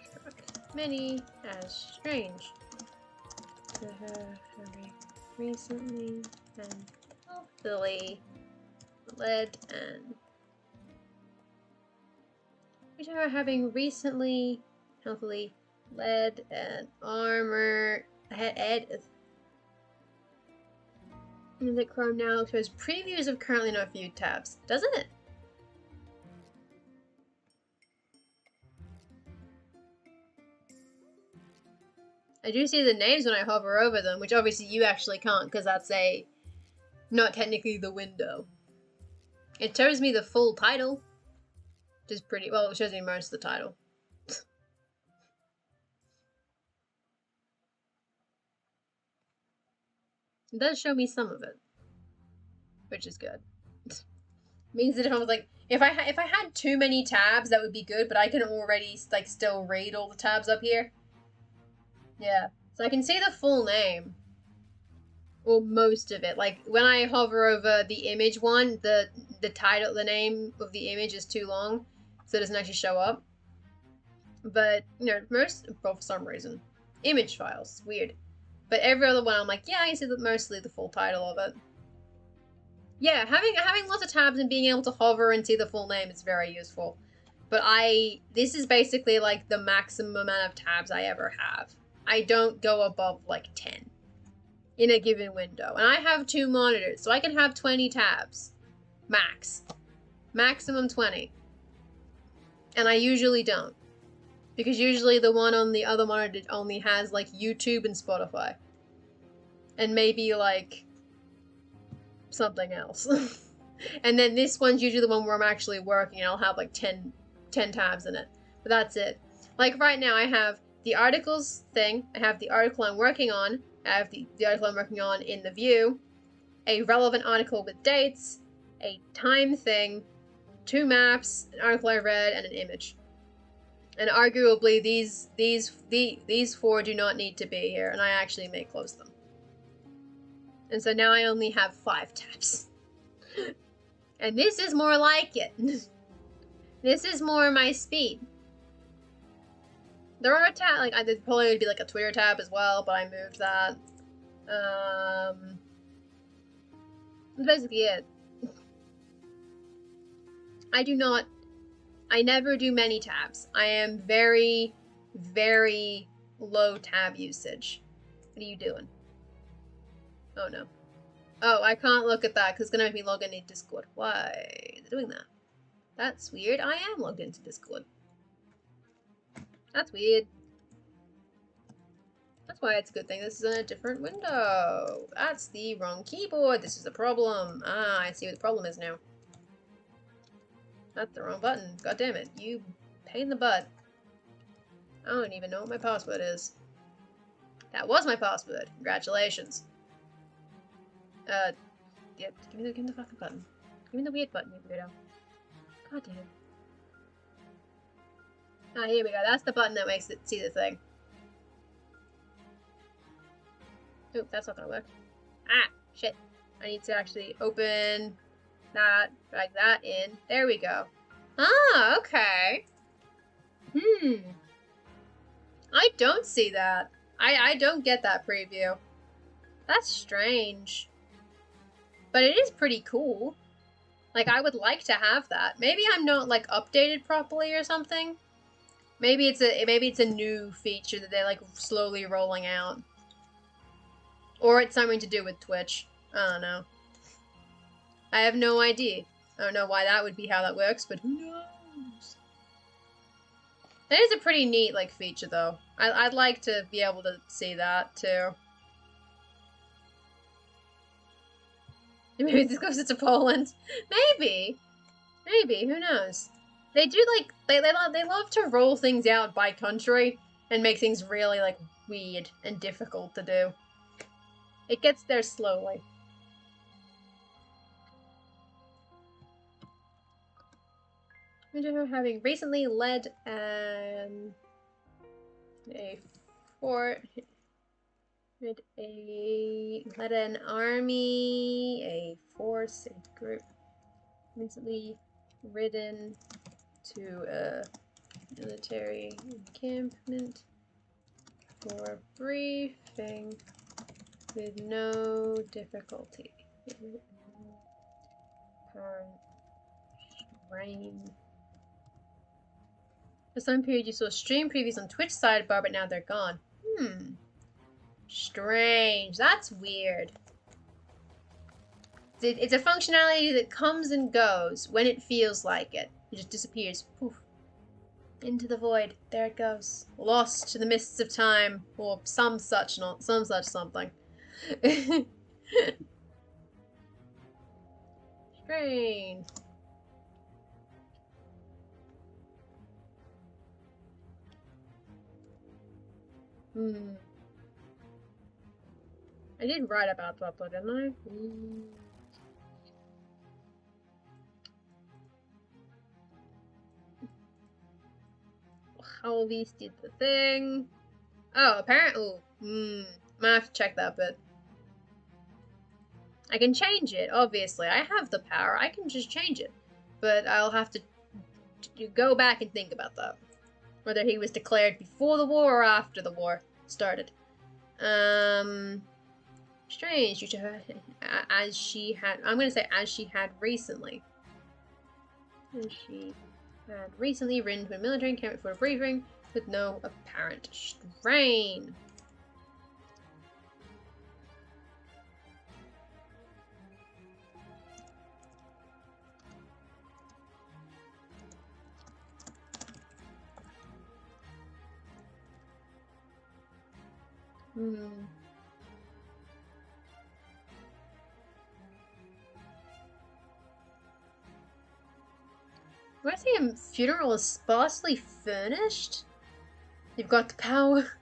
Struck many as strange. To her very recently and healthily led and which are having recently healthily led and armor ed and the Chrome now shows previews of currently not viewed tabs, doesn't it? I do see the names when I hover over them, which obviously you actually can't because that's not technically the window. It shows me the full title, which is pretty, well, it shows me most of the title. It does show me some of it, which is good. Means that if I was like, if I had too many tabs, that would be good, but I can already like still read all the tabs up here. Yeah, so I can see the full name, or most of it. Like when I hover over the image one, the title, the name of the image is too long, so it doesn't actually show up. But you know, most, well, for some reason, image files, weird. But every other one, I'm like, yeah, I can see mostly the full title of it. Yeah, having lots of tabs and being able to hover and see the full name is very useful. But this is basically like the maximum amount of tabs I ever have. I don't go above like 10 in a given window. And I have 2 monitors, so I can have 20 tabs. Max. Maximum 20. And I usually don't. Because usually the one on the other monitor only has like YouTube and Spotify. And maybe like something else. And then this one's usually the one where I'm actually working and I'll have like 10 tabs in it. But that's it. Like right now I have the articles thing, I have the article I'm working on, I have the article I'm working on in the view, a relevant article with dates, a time thing, 2 maps, an article I read, and an image. And arguably these 4 do not need to be here, and I actually may close them. And so now I only have 5 tabs. And this is more like it. This is more my speed. There are tabs, like, there probably would be like a Twitter tab as well, but I moved that. That's basically it. I never do many tabs. I am very, very low tab usage. What are you doing? Oh no. Oh, I can't look at that because it's going to make me log into Discord. Why is it doing that? That's weird. I am logged into Discord. That's weird. That's why it's a good thing this is in a different window. That's the wrong keyboard. This is the problem. Ah, I see what the problem is now. That's the wrong button. God damn it. You pain in the butt. I don't even know what my password is. That was my password. Congratulations. Yeah, give me the fucking button. Give me the weird button, you weirdo. God damn it. Ah, here we go. That's the button that makes it see the thing. Oop, that's not gonna work. Ah, shit. I need to actually open that, drag that in. There we go. Ah, okay. I don't see that. I don't get that preview. That's strange. But it is pretty cool. Like, I would like to have that. Maybe I'm not, like, updated properly or something. Maybe it's a new feature that they're, like, slowly rolling out. Or it's something to do with Twitch. I don't know. I have no idea. I don't know why that would be how that works, but who knows? That is a pretty neat, like, feature, though. I'd like to be able to see that, too. Maybe this goes to Poland. Maybe. Maybe, who knows? They do, like, they love to roll things out by country and make things really, like, weird and difficult to do. It gets there slowly. Having recently led a fort, led an army, a force, a group, recently ridden to a military encampment for briefing with no difficulty. Rain. For some period you saw stream previews on Twitch sidebar, but now they're gone. Strange. That's weird. It's a functionality that comes and goes when it feels like it. It just disappears. Poof. Into the void. There it goes. Lost to the mists of time. Or some such something. Strange. I did write about that though, didn't I? How these did the thing. Oh, apparently. I'm gonna have to check that bit. I can change it, obviously. I have the power. I can just change it. But I'll have to go back and think about that. Whether he was declared before the war or after the war started. Strange. As she had... I'm going to say as she had recently. As she had recently ridden to a military encampment for a briefing with no apparent strain. Do I say a funeral is sparsely furnished? You've got the power.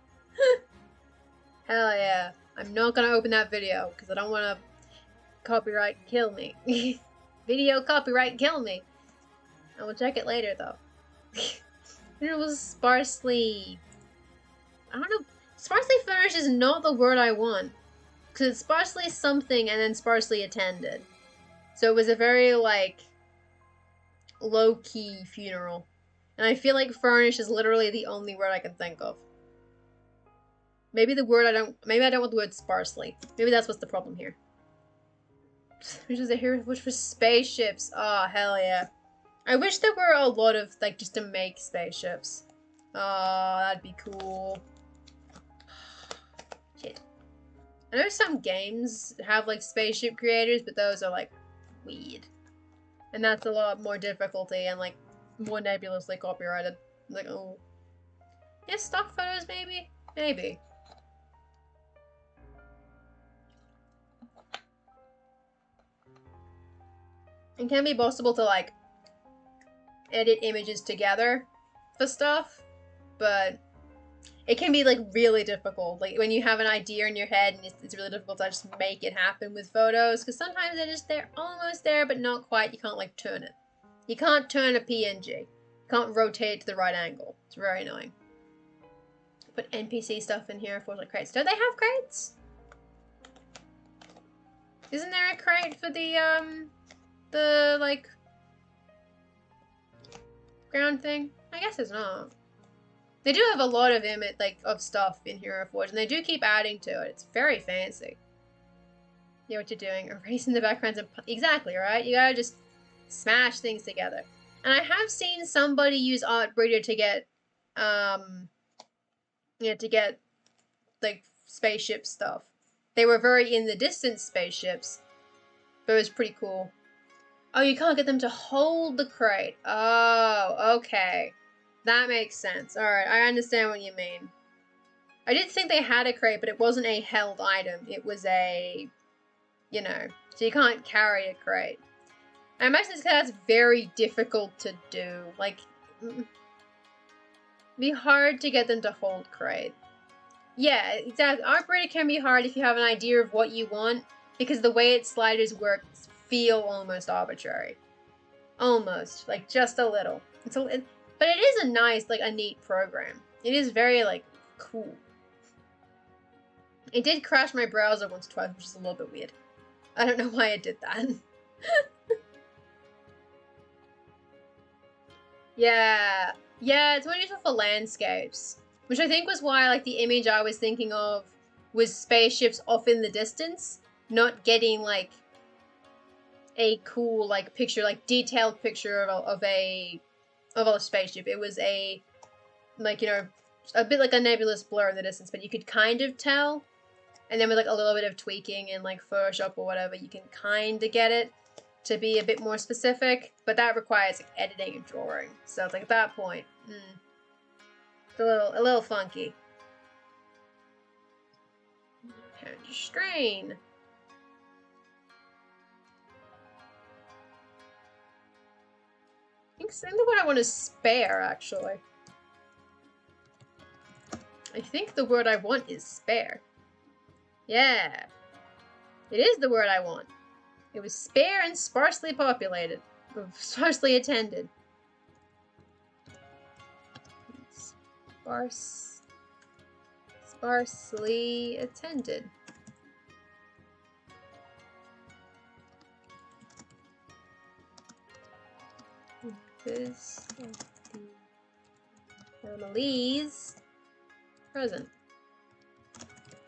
Hell yeah. I'm not gonna open that video because I don't want to copyright kill me. Video copyright kill me. I will check it later though. It was sparsely... I don't know. Sparsely furnished is not the word I want. Because it's sparsely something and then sparsely attended. So it was a very, like, low-key funeral. And I feel like furnish is literally the only word I can think of. Maybe I don't want the word sparsely. Maybe that's what's the problem here. Which was a hero, which was spaceships. Oh, hell yeah. I wish there were a lot of, like, just to make spaceships. Oh, that'd be cool. Shit. I know some games have, like, spaceship creators, but those are, like, weird. And that's a lot more difficulty and, like, more nebulously copyrighted. Like, oh. Yeah, stock photos, maybe? Maybe. It can be possible to, like, edit images together for stuff, but it can be, like, really difficult. Like, when you have an idea in your head and it's really difficult to just make it happen with photos, because sometimes they're almost there, but not quite. You can't, like, turn it. You can't turn a PNG. You can't rotate it to the right angle. It's very annoying. Put NPC stuff in here for, like, crates. Don't they have crates? Isn't there a crate for the, like, ground thing? I guess it's not. They do have a lot of of stuff in Hero Forge, and they do keep adding to it. It's very fancy. You know what you're doing. Erasing the backgrounds and... Exactly, right? You gotta just smash things together. And I have seen somebody use Art Breeder to get, like, spaceship stuff. They were very in the distance spaceships, but it was pretty cool. Oh, you can't get them to hold the crate. Oh, okay. That makes sense. Alright, I understand what you mean. I did think they had a crate, but it wasn't a held item. It was a, you know, so you can't carry a crate. I imagine that's very difficult to do. Like, it'd be hard to get them to hold crate. Yeah, exactly. Operator can be hard if you have an idea of what you want, because the way its sliders work feel almost arbitrary. Almost, like just a little. But it is a nice, like a neat program. It is very like cool. It did crash my browser once or twice, which is a little bit weird. I don't know why it did that. Yeah. Yeah, it's more useful for landscapes. Which I think was why, like, the image I was thinking of was spaceships off in the distance, not getting, like, a cool, like, picture, like, detailed picture of a spaceship. It was a, like, you know, a bit like a nebulous blur in the distance, but you could kind of tell. And then with, like, a little bit of tweaking in, like, Photoshop or whatever, you can kind of get it to be a bit more specific. But that requires, like, editing and drawing. So it's like, at that point, it's a little funky. How to strain. I think the word I want is spare, actually. I think the word I want is spare. Yeah. It is the word I want. It was spare and sparsely populated. Or sparsely attended. Sparsely attended. This of the families present.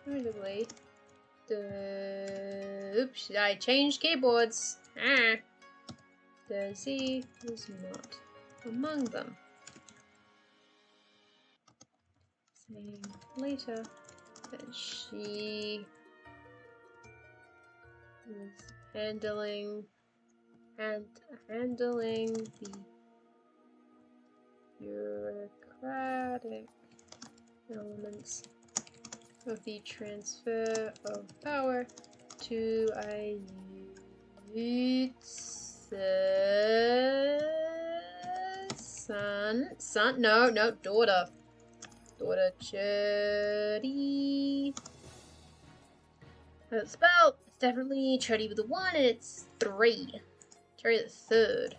Notably, oops, I changed keyboards. The Z was not among them. Saying later that she was handling the bureaucratic elements of the transfer of power to a daughter. Daughter Chuddy. How it's spelled? It's definitely Chuddy with a 1 and it's 3. Cherry the 3rd.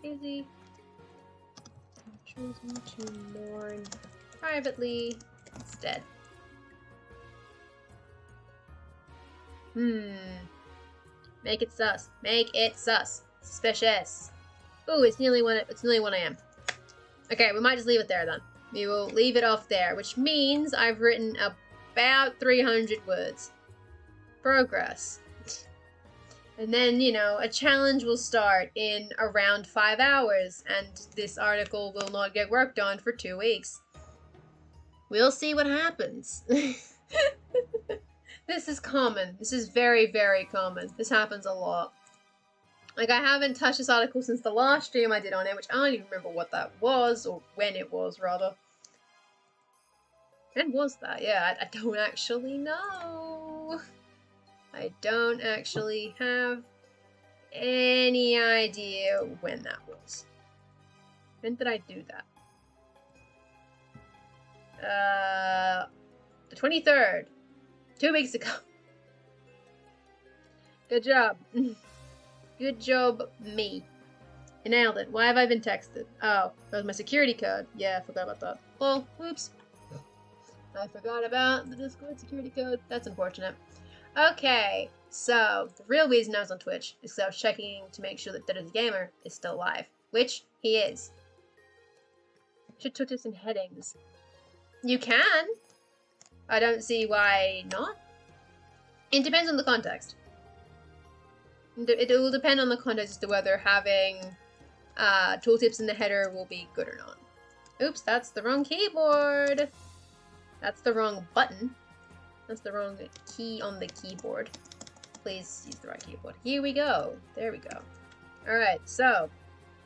Easy. Choosing to mourn privately instead. Make it sus. Make it sus. Suspicious. Ooh, it's nearly 1 a.m. Okay, we might just leave it there then. We will leave it off there, which means I've written about 300 words. Progress. And then, you know, a challenge will start in around 5 hours, and this article will not get worked on for 2 weeks. We'll see what happens. This is common. This is very, very common. This happens a lot. Like, I haven't touched this article since the last stream I did on it, which I don't even remember what that was, or when it was, rather. When was that? Yeah, I don't actually know. I don't actually have any idea when that was. When did I do that? The 23rd. 2 weeks ago. Good job. Good job, me. You nailed it. Why have I been texted? Oh, that was my security code. Yeah, I forgot about that. Oh, whoops. I forgot about the Discord security code. That's unfortunate. Okay, so the real reason I was on Twitch is because I was checking to make sure that Dead as a Gamer is still alive, which he is. Should put this in headings. You can. I don't see why not. It depends on the context. It will depend on the context as to whether having tooltips in the header will be good or not. Oops, that's the wrong keyboard. That's the wrong button. That's the wrong key on the keyboard. Please use the right keyboard. Here we go. There we go. Alright, so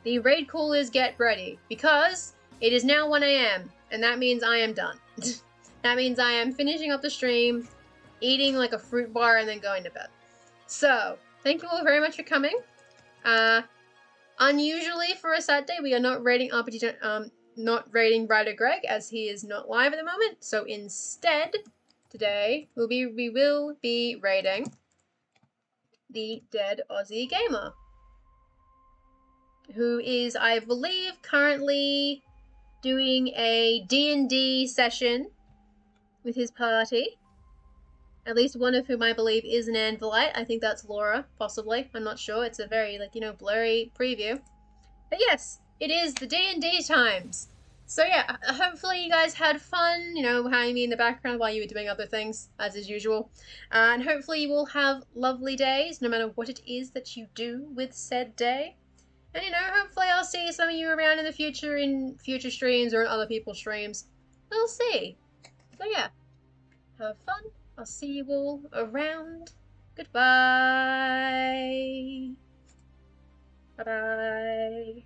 the raid callers get ready because it is now 1 AM and that means I am done. That means I am finishing up the stream, eating like a fruit bar, and then going to bed. So, thank you all very much for coming. Unusually for a Saturday, we are not raiding not raiding Ryder Greg as he is not live at the moment. So instead, today we will be raiding the dead Aussie gamer, who is, I believe, currently doing a D&D session with his party. At least one of whom I believe is an Anvilite. I think that's Laura, possibly. I'm not sure. It's a very, like, you know, blurry preview. But yes, it is the D&D times. So yeah, hopefully you guys had fun, you know, having me in the background while you were doing other things, as is usual. And hopefully you will have lovely days, no matter what it is that you do with said day. And, you know, hopefully I'll see some of you around in the future, in future streams or in other people's streams. We'll see. So yeah, have fun. I'll see you all around. Goodbye. Bye-bye.